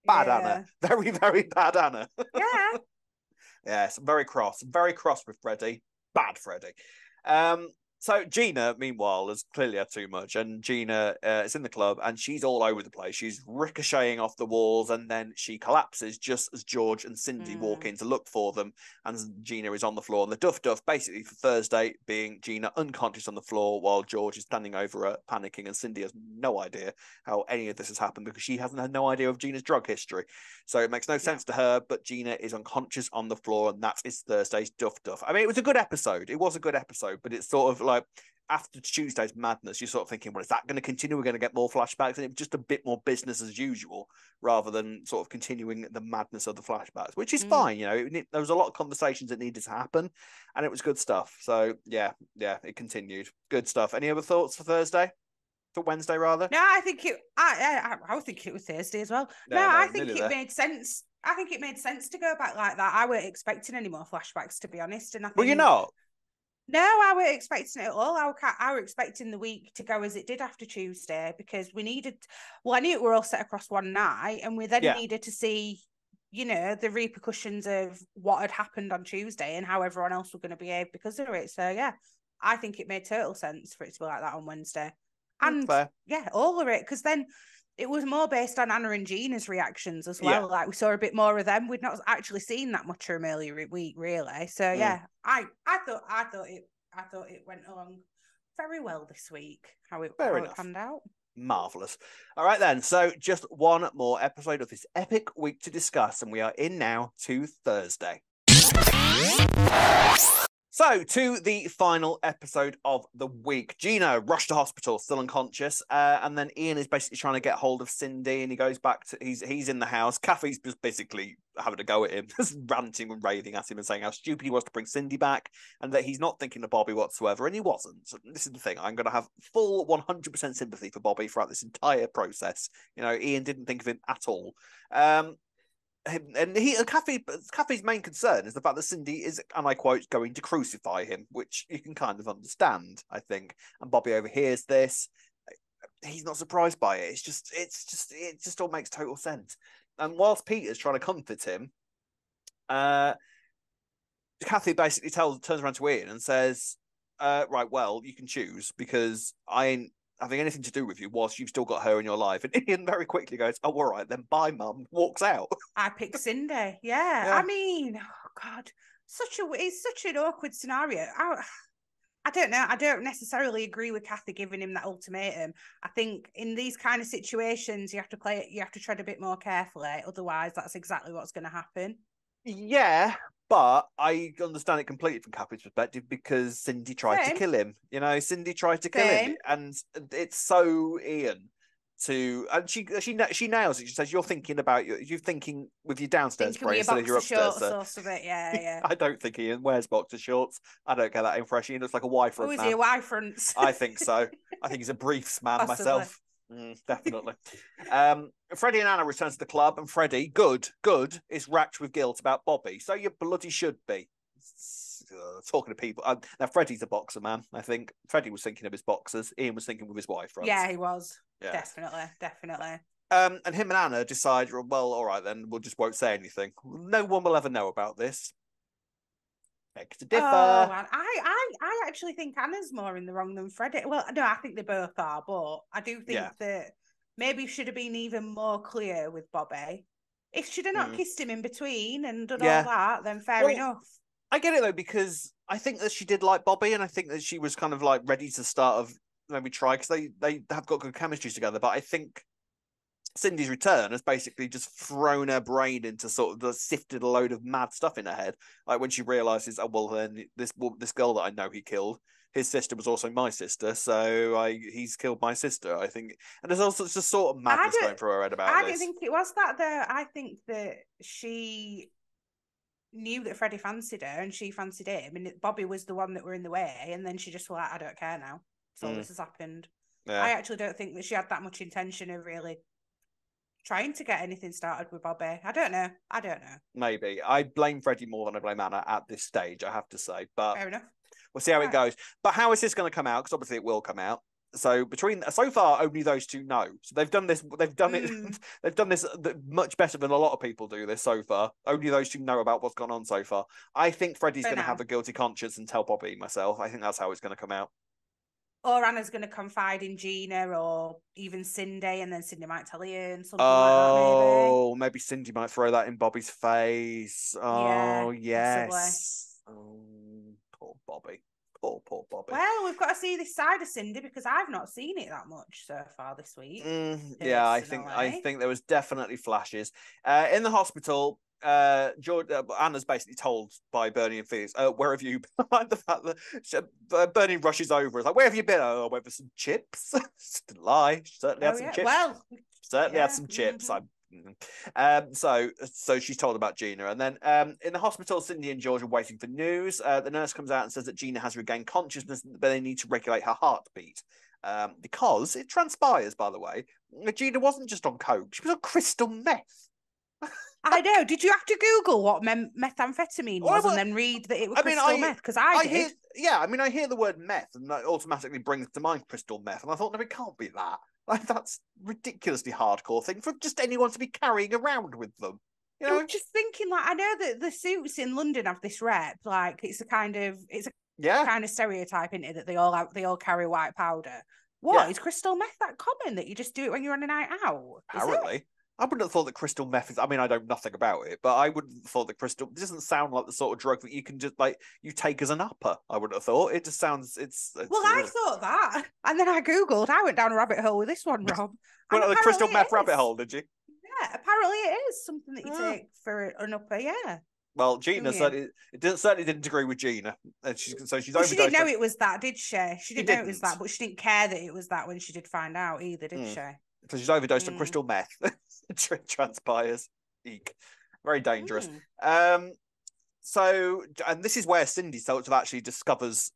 Bad Anna, very, very bad Anna. Yeah. Yes, very cross with Freddie. Bad Freddie. So Gina, meanwhile, has clearly had too much, and Gina is in the club, and she's all over the place. She's ricocheting off the walls, and then she collapses just as George and Cindy walk in to look for them, and Gina is on the floor. And the duff, basically for Thursday, being Gina unconscious on the floor while George is standing over her, panicking, and Cindy has no idea how any of this has happened because she hasn't had no idea of Gina's drug history. So it makes no sense to her, but Gina is unconscious on the floor, and that is Thursday's duff. I mean, it was a good episode. It was a good episode, but it's sort of like after Tuesday's madness, you're sort of thinking, well, is that going to continue? We're going to get more flashbacks, and it was just a bit more business as usual rather than sort of continuing the madness of the flashbacks, which is fine. You know, there was a lot of conversations that needed to happen, and it was good stuff. So yeah, it continued. Good stuff. Any other thoughts for Thursday? For Wednesday, rather? No, I think it. I think it was Thursday as well. No, I think it made sense. I think it made sense to go back like that. I weren't expecting any more flashbacks, to be honest. And I think, well, you're not. No, I weren't expecting it at all. I were expecting the week to go as it did after Tuesday because we needed. Well, I knew it were all set across one night, and we then needed to see, the repercussions of what had happened on Tuesday and how everyone else was going to behave because of it. So yeah, I think it made total sense for it to be like that on Wednesday. And all of it, because then it was more based on Anna and Gina's reactions as well. Like we saw a bit more of them. We'd not actually seen that much from earlier week, really. So I thought it went along very well this week. How it panned out. Marvelous. All right then. So just one more episode of this epic week to discuss, and we are in now to Thursday. So, to the final episode of the week. Gina rushed to hospital, still unconscious, and then Ian is basically trying to get hold of Cindy, and he goes back to he's in the house. Kathy's just basically having a go at him, just ranting and raving at him and saying how stupid he was to bring Cindy back, and that he's not thinking of Bobby whatsoever, and he wasn't. So this is the thing. I'm going to have full 100% sympathy for Bobby throughout this entire process. Ian didn't think of him at all. And Kathy's main concern is the fact that Cindy is, and I quote, going to crucify him, which you can kind of understand, I think. And Bobby overhears this. He's not surprised by it. It just all makes total sense. And whilst Peter's trying to comfort him, Kathy basically turns around to Ian and says, right, well, you can choose because I ain't having anything to do with you whilst you've still got her in your life. And Ian very quickly goes, oh, all right, then bye, Mum, walks out. I pick Cindy. Yeah. I mean, oh God, it's such an awkward scenario. I don't know. I don't necessarily agree with Kathy giving him that ultimatum. I think in these kind of situations, you have to tread a bit more carefully. Otherwise, that's exactly what's going to happen. Yeah, but I understand it completely from Kathy's perspective because Cindy tried to kill him. Cindy tried to kill him. And it's so Ian and she nails it. She says, you're thinking with your downstairs Thinking brain with your instead of your boxer upstairs. shorts or something. Yeah. I don't think Ian wears boxer shorts. I don't get that impression. He looks like a Y-front Oh, is man. he a Y-front? I think so. I think he's a briefs man Possibly. myself. Definitely. Freddie and Anna return to the club, and Freddie, good, is racked with guilt about Bobby. So you bloody should be. Talking to people. Now, Freddie's a boxer, man. I think Freddie was thinking of his boxers. Ian was thinking with his Y-fronts. Yeah, he was. Yeah. Definitely. And him and Anna decide, well, all right, then we'll just won't say anything. No one will ever know about this. Beg to differ. Oh, man. I actually think Anna's more in the wrong than Freddie. Well, no, I think they both are, but I do think that maybe should have been even more clear with Bobby. If she'd have not kissed him in between and done all that, then fair enough. I get it though, because I think that she did like Bobby, and I think that she was kind of like ready to start of maybe try, because they have got good chemistry together. But I think Cindy's return has basically just thrown her brain into sort of sifted a load of mad stuff in her head. Like when she realizes, oh well, then this girl that I know he killed, his sister was also my sister, so he's killed my sister. I think, and there's also just sort of madness going through her head about this. I don't think it was that though. I think that she knew that Freddie fancied her and she fancied him, and Bobby was the one that were in the way, and then she just was like, I don't care now. So this has happened. Yeah. I actually don't think that she had that much intention of really trying to get anything started with Bobby. I don't know. Maybe. I blame Freddie more than I blame Anna at this stage, I have to say. But fair enough. We'll see how it goes. But how is this going to come out? Because obviously it will come out. So so far, only those two know. So they've done this. They've done it. They've done this much better than a lot of people do this so far. Only those two know about what's gone on so far. I think Freddie's going to have a guilty conscience and tell Bobby myself. I think that's how it's going to come out. Or Anna's going to confide in Gina, or even Cindy, and then Cindy might tell Ian something like that. Maybe Cindy might throw that in Bobby's face. Oh yes. Possibly. Oh, poor Bobby. Poor Bobby. Well, we've got to see this side of Cindy, because I've not seen it that much so far this week. Yeah, I think there was definitely flashes in the hospital. Anna's basically told by Bernie and Felix, where have you been? The fact that Bernie rushes over, is like, where have you been? Oh, I went for some chips. Didn't lie. She certainly had some chips. Well, certainly had some chips. So she's told about Gina, and then in the hospital, Cindy and George are waiting for news. The nurse comes out and says that Gina has regained consciousness, but they need to regulate her heartbeat. Because it transpires, by the way, Gina wasn't just on coke; she was on crystal meth. I know. Did you have to Google what methamphetamine was and then read that it was crystal meth? Because I did. I hear the word meth and that automatically brings to mind crystal meth, and I thought, no, it can't be that. Like, that's ridiculously hardcore thing for just anyone to be carrying around with them. You know? I'm just thinking, like, I know that the suits in London have this rep, like it's a kind of stereotype, isn't it, that they all carry white powder. Is crystal meth that common that you just do it when you're on a night out? Apparently. I wouldn't have thought that crystal meth is. I mean, I know nothing about it, but I wouldn't have thought that crystal. It doesn't sound like the sort of drug that you can just you take as an upper. I wouldn't have thought. It just sounds. Well, I thought that, and then I googled. I went down a rabbit hole with this one, Rob. Went on the crystal meth rabbit hole, did you? Yeah, apparently it is something that you take for an upper. Yeah. Well, Gina certainly didn't agree with Gina, and she's overdosed. She didn't know it was that, did she? She didn't know it was that, but she didn't care that it was that when she did find out either, did she? So she's overdosed on crystal meth. Transpires. Eek. Very dangerous. So, and this is where Cindy sort of actually discovers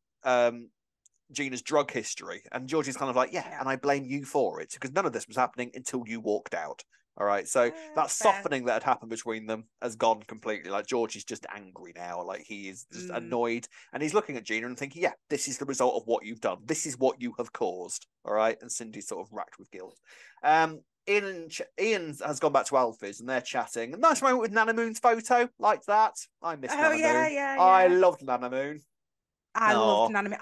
Gina's drug history. And Georgie's kind of like, and I blame you for it, because none of this was happening until you walked out. All right. So that softening that had happened between them has gone completely. Like, Georgie's just angry now. Like, he is just annoyed. And he's looking at Gina and thinking, this is the result of what you've done. This is what you have caused. All right. And Cindy's sort of racked with guilt. Ian has gone back to Alfie's and they're chatting. A nice moment with Nana Moon's photo. Like that. I miss Nana Moon. Yeah. I loved Nana Moon. I loved Nana Moon.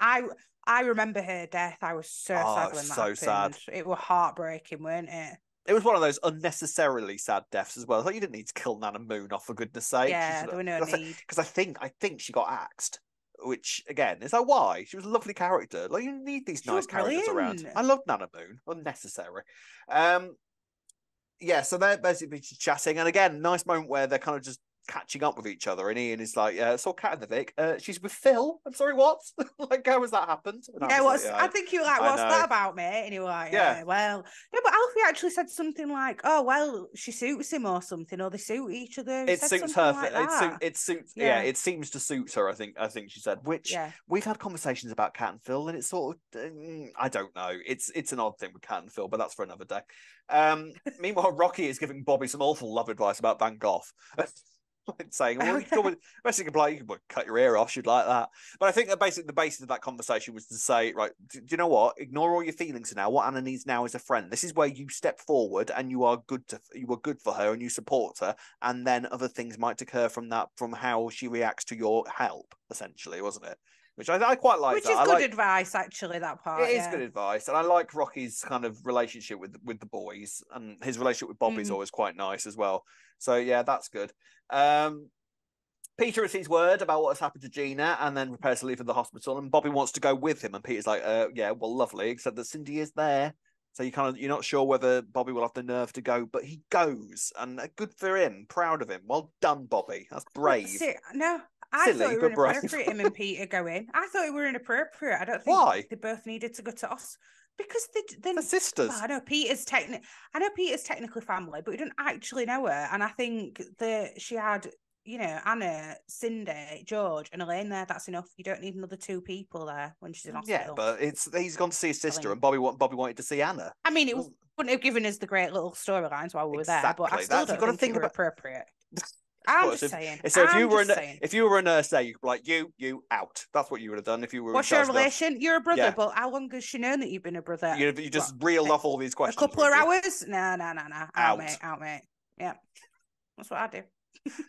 I remember her death. I was so sad when that happened. Sad. It was heartbreaking, weren't it? It was one of those unnecessarily sad deaths as well. I thought you didn't need to kill Nana Moon off, for goodness sake. Yeah, there were no need. Because I think she got axed, which again is like, why? She was a lovely character. Like, you need these nice characters around. I loved Nana Moon. Unnecessary. So they're basically just chatting, and again, nice moment where they're kind of just catching up with each other, and Ian is like, saw Kat in the Vic. She's with Phil. I'm sorry, what? Like, how has that happened? And Yeah, like, I think you were like, what's that about, mate? And you were like, yeah, well, yeah, but Alfie actually said something like, oh, well, she suits him or something, or they suit each other. It suits her. Like that. It suits. Yeah, it seems to suit her. I think she said. Which we've had conversations about Kat and Phil, and it's sort of, I don't know. It's an odd thing with Kat and Phil, but that's for another day. Meanwhile, Rocky is giving Bobby some awful love advice about Van Gogh. Saying, well, you can cut your ear off, she'd like that. But I think that basically the basis of that conversation was to say, right, do you know what? Ignore all your feelings now. What Anna needs now is a friend. This is where you step forward and you are good for her and you support her, and then other things might occur from that, from how she reacts to your help, essentially, wasn't it? Which I quite like. Which is good advice, actually. That part, it is good advice, and I like Rocky's kind of relationship with the boys, and his relationship with Bobby's always quite nice as well. So yeah, that's good. Peter receives word about what has happened to Gina, and then prepares to leave for the hospital. And Bobby wants to go with him, and Peter's like, "Yeah, well, lovely." Except that Cindy is there, so you're not sure whether Bobby will have the nerve to go, but he goes, and good for him. Proud of him. Well done, Bobby. That's brave. No. I thought it were inappropriate, him and Peter going. I thought it were inappropriate. I don't think they both needed to go to us because they're sisters. Well, I know Peter's technically family, but we don't actually know her. And I think that she had, Anna, Cindy, George, and Elaine there. That's enough. You don't need another 2 people there when she's in hospital. Yeah, but he's gone to see his sister, and Bobby wanted to see Anna. I mean, it wouldn't have given us the great little storylines while we were there, but I still don't think it were appropriate. I'm just saying. So if you were a nurse there, you'd be like, you out. That's what you would have done if you were. What's your relation? You're a brother, but how long has she known that you've been a brother? You just reeled off all these questions. A couple of hours? No. Out, mate. Yeah, that's what I do.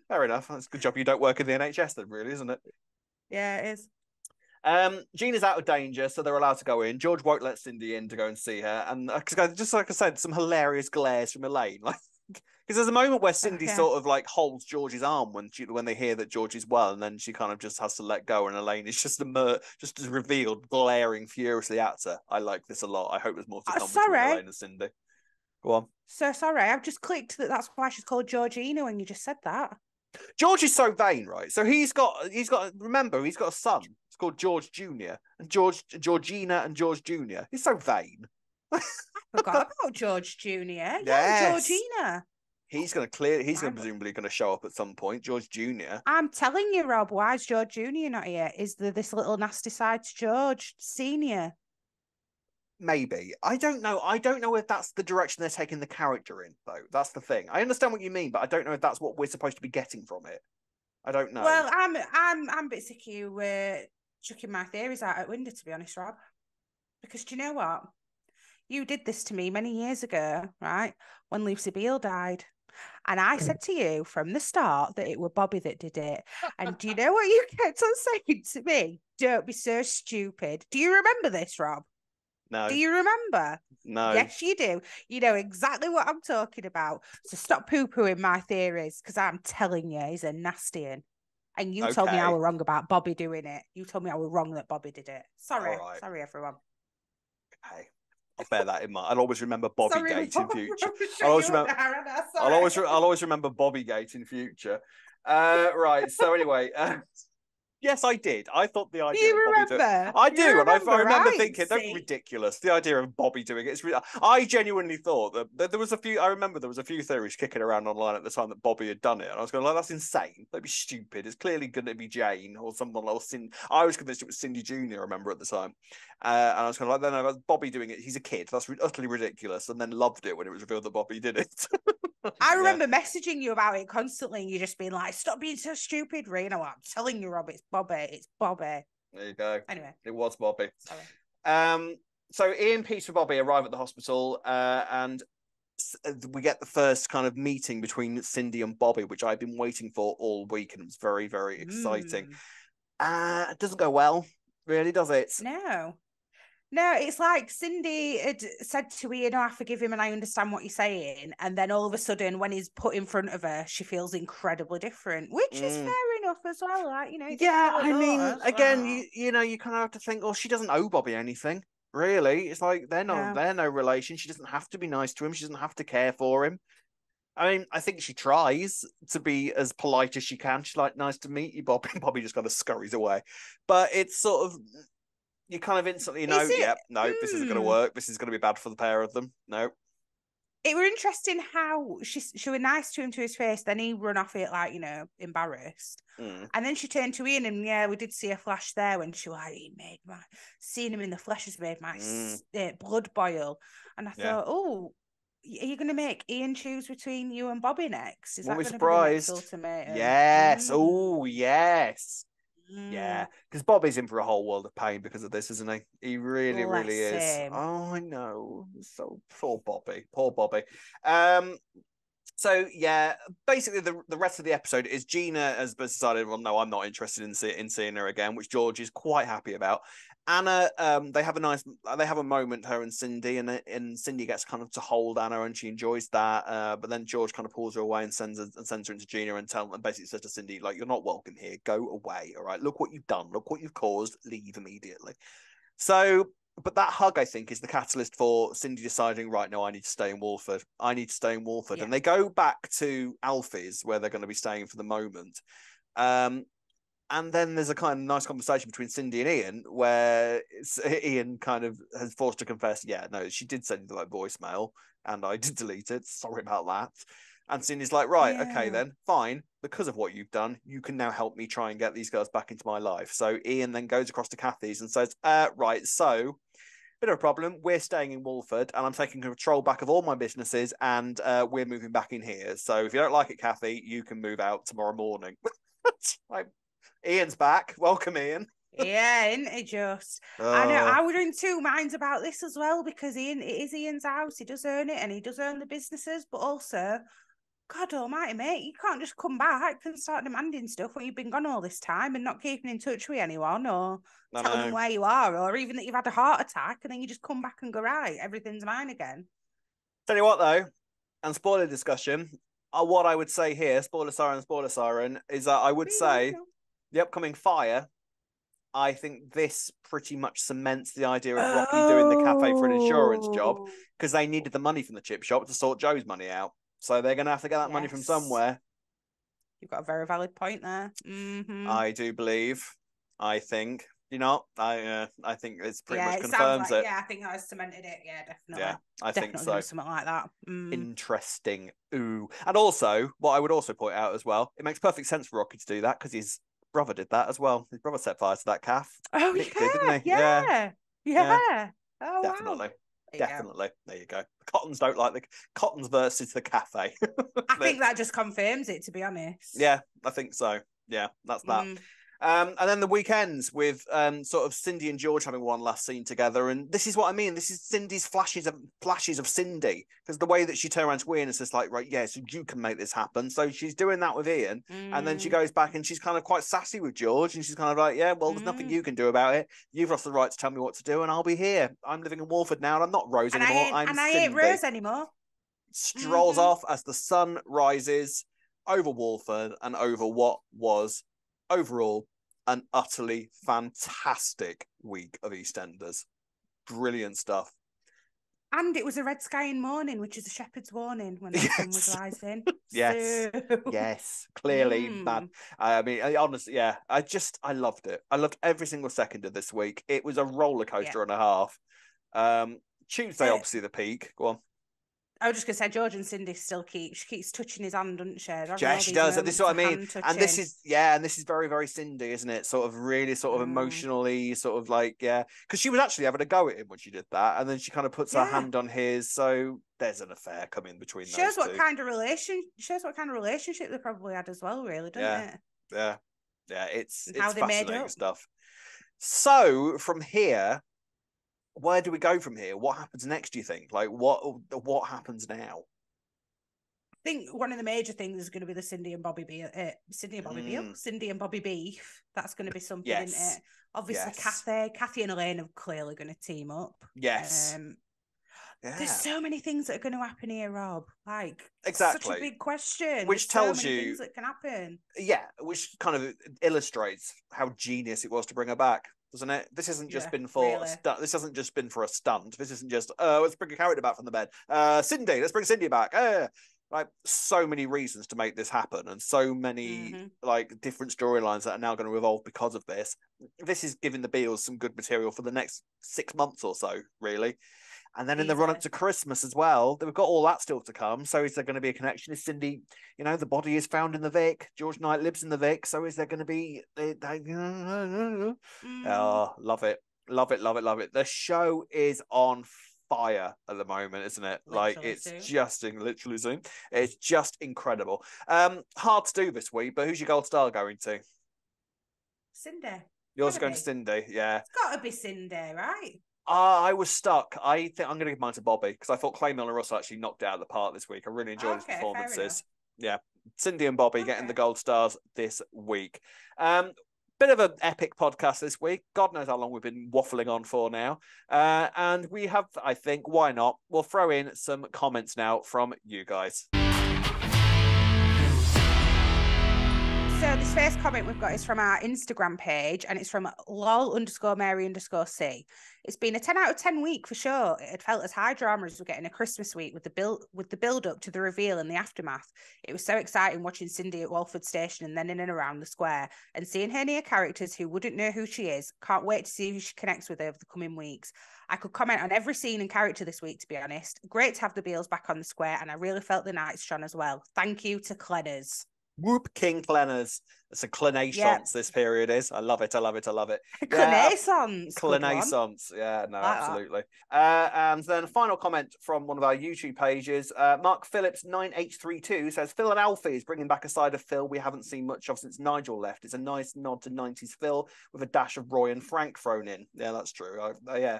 Fair enough. That's a good job you don't work in the NHS then, really, isn't it? Yeah, it is. Gina's out of danger, so they're allowed to go in. George won't let Cindy in to go and see her, and just like I said, some hilarious glares from Elaine, like. Because there's a moment where Cindy sort of like holds George's arm when they hear that George is well, and then she kind of just has to let go, and Elaine is just revealed, glaring furiously at her. I like this a lot. I hope there's more to come between Elaine and Cindy. Go on. So sorry, I've just clicked that's why she's called Georgina when you just said that. George is so vain, right? So he's got remember, he's got a son. It's called George Jr. and Georgina and George Jr. He's so vain. I forgot about George Jr. Yeah, Georgina. He's presumably going to show up at some point, George Jr. I'm telling you, Rob, why is George Jr. not here? Is there this little nasty side to George Sr.? Maybe. I don't know. I don't know if that's the direction they're taking the character in, though. That's the thing. I understand what you mean, but I don't know if that's what we're supposed to be getting from it. I don't know. Well, I'm a bit sick of you chucking my theories out at window, to be honest, Rob. Because do you know what? You did this to me many years ago, right? When Lucy Beale died. And I said to you from the start that it were Bobby that did it. And do you know what you kept on saying to me? Don't be so stupid. Do you remember this, Rob? No. Do you remember? No. Yes, you do. You know exactly what I'm talking about. So stop poo-pooing my theories, because I'm telling you, he's a nasty one. And you told me I was wrong about Bobby doing it. You told me I was wrong that Bobby did it. Sorry. Right. Sorry, everyone. Okay. I'll bear that in mind. I'll always remember Bobbygate in future. I'll always remember Bobbygate in future. Right. So anyway, yes, I did. I thought the idea. You remember? I do, and I remember thinking, "That's ridiculous." The idea of Bobby doing it. I genuinely thought that there was a few. I remember there was a few theories kicking around online at the time that Bobby had done it, and I was going, "Like, that's insane. That'd be stupid. It's clearly going to be Jane or someone else." I was convinced it was Cindy Jr. I remember at the time, and I was kind of like, "No, Bobby doing it. He's a kid. That's utterly ridiculous." And then loved it when it was revealed that Bobby did it. I remember messaging you about it constantly, and you just being like, "Stop being so stupid, Rena." I'm telling you, Rob, it's Bobby. It's Bobby. There you go. Anyway, it was Bobby. Sorry. So Ian, Peter, and Bobby arrive at the hospital, and we get the first kind of meeting between Cindy and Bobby, which I've been waiting for all week, and it was very, very exciting. It doesn't go well, really, does it? No, it's like Cindy had said to Ian, "I forgive him and I understand what you're saying." And then all of a sudden, when he's put in front of her, she feels incredibly different, which is fair enough as well. Like, yeah, I mean, again, you kind of have to think, she doesn't owe Bobby anything, really. It's like they're no relation. She doesn't have to be nice to him. She doesn't have to care for him. I mean, I think she tries to be as polite as she can. She's like, "Nice to meet you, Bobby." Bobby just kind of scurries away. But it's sort of, you kind of instantly know, Is it? yep, no, this isn't going to work. This is going to be bad for the pair of them. No. It were interesting how she was nice to him to his face, then he run off it like, embarrassed. And then she turned to Ian, and yeah, we did see a flash there when she was like, seeing him in the flesh has made my blood boil. And I thought, oh, are you going to make Ian choose between you and Bobby next? Is that going to be the next ultimatum? Yes. Oh, yes. Yeah, because Bobby's in for a whole world of pain because of this, isn't he? He really, really is. Oh, I know. So poor Bobby. Poor Bobby. So yeah, basically the rest of the episode is Gina has decided, well, no, I'm not interested in seeing her again, which George is quite happy about. Anna, they have a moment, her and Cindy, and Cindy gets kind of to hold Anna, and she enjoys that. But then George kind of pulls her away and sends her into Gina and basically says to Cindy, like, you're not welcome here. Go away. All right. Look what you've done. Look what you've caused. Leave immediately. So, but that hug, I think, is the catalyst for Cindy deciding, right, no, I need to stay in Walford. I need to stay in Walford. Yeah. And they go back to Alfie's, where they're going to be staying for the moment. And then there's a kind of nice conversation between Cindy and Ian, where Ian kind of has forced to confess, yeah, no, she did send the voicemail, and I did delete it. Sorry about that. And Cindy's like, right, okay, then, fine. Because of what you've done, you can now help me try and get these girls back into my life. So Ian then goes across to Kathy's and says, right, so, bit of a problem. We're staying in Walford, and I'm taking control back of all my businesses, and we're moving back in here. So if you don't like it, Kathy, you can move out tomorrow morning. Like, Ian's back. Welcome, Ian. Yeah, isn't it just? I know. I was in two minds about this as well, because it is Ian's house. He does own it, and he does own the businesses, but also, God almighty, mate, you can't just come back and start demanding stuff when you've been gone all this time and not keeping in touch with anyone, or telling them where you are, or even that you've had a heart attack, and then you just come back and go, right, everything's mine again. Tell you what, though, and spoiler discussion, what I would say here, spoiler siren, is that I would say the upcoming fire, I think this pretty much cements the idea of Rocky doing the cafe for an insurance job, because they needed the money from the chip shop to sort Joe's money out. So they're going to have to get that money from somewhere. You've got a very valid point there. I do believe. I think. You know, I think it's pretty much confirms it. Yeah, I think I cemented it. Yeah, definitely. Yeah, I think so. Something like that. Interesting. Ooh. And also, what I would also point out as well, it makes perfect sense for Rocky to do that, because his brother did that as well. His brother set fire to that calf. Oh, Nick yeah, did, didn't he? Yeah. Oh, definitely. Wow. Definitely. There you go. The Cottons don't like the Cottons versus the cafe. I think that just confirms it, to be honest. Yeah, I think so. Yeah, that's that. And then the weekends with sort of Cindy and George having one last scene together. And this is what I mean. This is Cindy's flashes of Cindy. Because the way that she turned around to Ian is just like, right, yeah, so you can make this happen. So she's doing that with Ian. And then she goes back and she's kind of quite sassy with George. And she's kind of like, yeah, well, there's nothing you can do about it. You've lost the right to tell me what to do, and I'll be here. I'm living in Walford now, and I'm not Rose anymore. I ain't Rose anymore. Strolls off as the sun rises over Walford and over what was overall an utterly fantastic week of EastEnders. Brilliant stuff. And it was a red sky in morning, which is a shepherd's warning when the sun was rising. Yes, clearly bad. I mean, honestly, yeah, I loved it. I loved every single second of this week. It was a roller coaster and a half. Tuesday, obviously, the peak. Go on. I was just going to say, George and Cindy she keeps touching his hand, doesn't she? Yeah, she does. This is what I mean. And this is very, very Cindy, isn't it? Sort of really sort of emotionally, sort of like, yeah. Because she was actually having a go at him when she did that. And then she kind of puts her hand on his. So there's an affair coming between those two. Shows what kind of relationship they probably had as well, really, doesn't it? Yeah. It's fascinating stuff. So from here, where do we go from here? What happens next, do you think? Like, what happens now? I think one of the major things is going to be the Cindy and Bobby beef. That's going to be something, isn't it? Obviously, Kathy and Elaine are clearly going to team up. Yes. There's so many things that are going to happen here, Rob. Like, exactly, such a big question. Which tells you things that can happen. Yeah, which kind of illustrates how genius it was to bring her back, doesn't it? This hasn't just been for this hasn't just been for a stunt. This isn't just let's bring a character back from the bed. Cindy, let's bring Cindy back. like so many reasons to make this happen, and so many like different storylines that are now going to evolve because of this. This is giving the Beals some good material for the next 6 months or so, really. And then in the run up to Christmas as well, we've got all that still to come. So is there going to be a connection? Is Cindy, you know, the body is found in the Vic. George Knight lives in the Vic. So is there going to be? Oh, love it, love it, love it, love it. The show is on fire at the moment, isn't it? Literally like it's soon. Just literally soon. It's just incredible. Hard to do this week, but who's your gold star going to? Cindy. Yours is going to Cindy. Yeah, it's got to be Cindy, right? I was stuck. I think I'm going to give mine to Bobby because I thought Clay Milner-Russell actually knocked it out of the park this week. I really enjoyed his performances. Yeah, Cindy and Bobby getting the gold stars this week. Bit of an epic podcast this week. God knows how long we've been waffling on for now. And we have, I think, why not? We'll throw in some comments now from you guys. So this first comment we've got is from our Instagram page, and it's from lol_Mary_C. It's been a 10 out of 10 week for sure. It had felt as high drama as we're getting a Christmas week with the build up to the reveal and the aftermath. It was so exciting watching Cindy at Walford Station and then in and around the square, and seeing her near characters who wouldn't know who she is. Can't wait to see who she connects with over the coming weeks. I could comment on every scene and character this week, to be honest. Great to have the Beals back on the square, and I really felt the nights shone as well. Thank you to Clenners. Whoop King Clenners. It's a Clinaissance this period is. I love it. I love it. I love it. Clinaissance. Clinaissance. Yeah, no, absolutely. And then final comment from one of our YouTube pages. Mark Phillips 9832 says Phil and Alfie is bringing back a side of Phil we haven't seen much of since Nigel left. It's a nice nod to 90s Phil with a dash of Roy and Frank thrown in. Yeah, that's true. I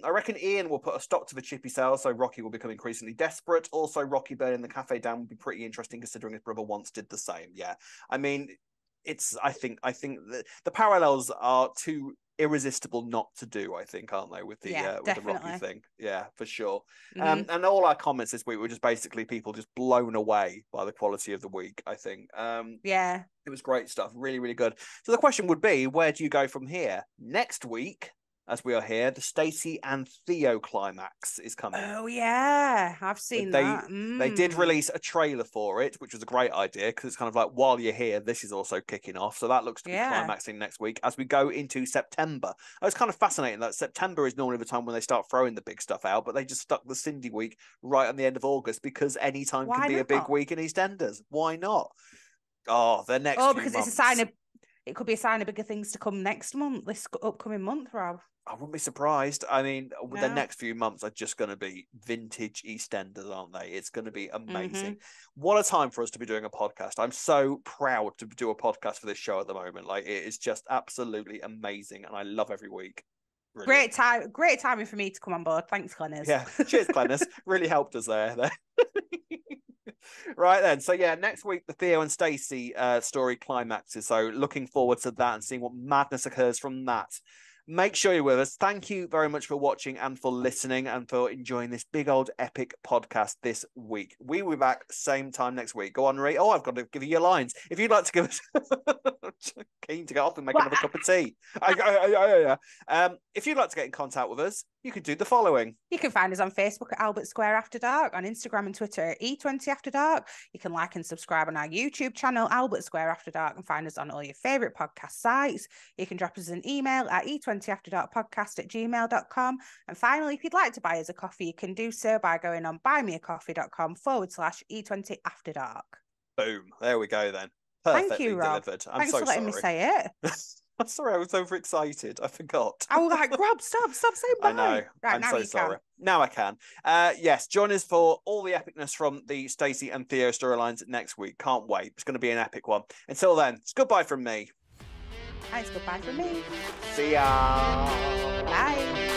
reckon Ian will put a stop to the chippy sales, so Rocky will become increasingly desperate. Also, Rocky burning the cafe down would be pretty interesting considering his brother once did the same. Yeah, I mean, I think the parallels are too irresistible not to do, I think, aren't they, with the Rocky thing? Yeah, for sure. And all our comments this week were just basically people just blown away by the quality of the week, I think. It was great stuff, really, really good. So the question would be, where do you go from here? Next week, as we are here, the Stacey and Theo climax is coming. Oh, yeah. I've seen that. They did release a trailer for it, which was a great idea because it's kind of like, while you're here, this is also kicking off. So that looks to be climaxing next week as we go into September. It's kind of fascinating that September is normally the time when they start throwing the big stuff out, but they just stuck the Cindy week right on the end of August because any time can be a big week in EastEnders. Why not? Oh, the next few because months. It's a sign of... It could be a sign of bigger things to come next month, this upcoming month, Rob. I wouldn't be surprised. I mean, the next few months are just going to be vintage EastEnders, aren't they? It's going to be amazing. What a time for us to be doing a podcast. I'm so proud to do a podcast for this show at the moment. Like, it is just absolutely amazing, and I love every week. Brilliant. Great timing for me to come on board. Thanks, Clenners. Yeah, cheers, Clenners. Really helped us there. Right then, so yeah, next week the Theo and Stacey story climaxes. So looking forward to that and seeing what madness occurs from that. Make sure you're with us. Thank you very much for watching and for listening and for enjoying this big old epic podcast this week. We will be back same time next week. Go on, Ree. Oh, I've got to give you your lines. If you'd like to give us keen to get off and make another cup of tea. If you'd like to get in contact with us, you can do the following. You can find us on Facebook at Albert Square After Dark, on Instagram and Twitter at E20 After Dark. You can like and subscribe on our YouTube channel, Albert Square After Dark, and find us on all your favourite podcast sites. You can drop us an email at e20afterdarkpodcast@gmail.com. And finally, if you'd like to buy us a coffee, you can do so by going on buymeacoffee.com/E20 After Dark. Boom. There we go then. Perfectly Thank you, Rob. delivered. Thanks for letting me say it. I'm sorry, I was overexcited. I forgot. I was like, Rob, stop saying bye. I know. Right, I'm so sorry. Now I can. Yes, join us for all the epicness from the Stacey and Theo storylines next week. Can't wait. It's going to be an epic one. Until then, it's goodbye from me. And it's goodbye from me. See ya. Bye.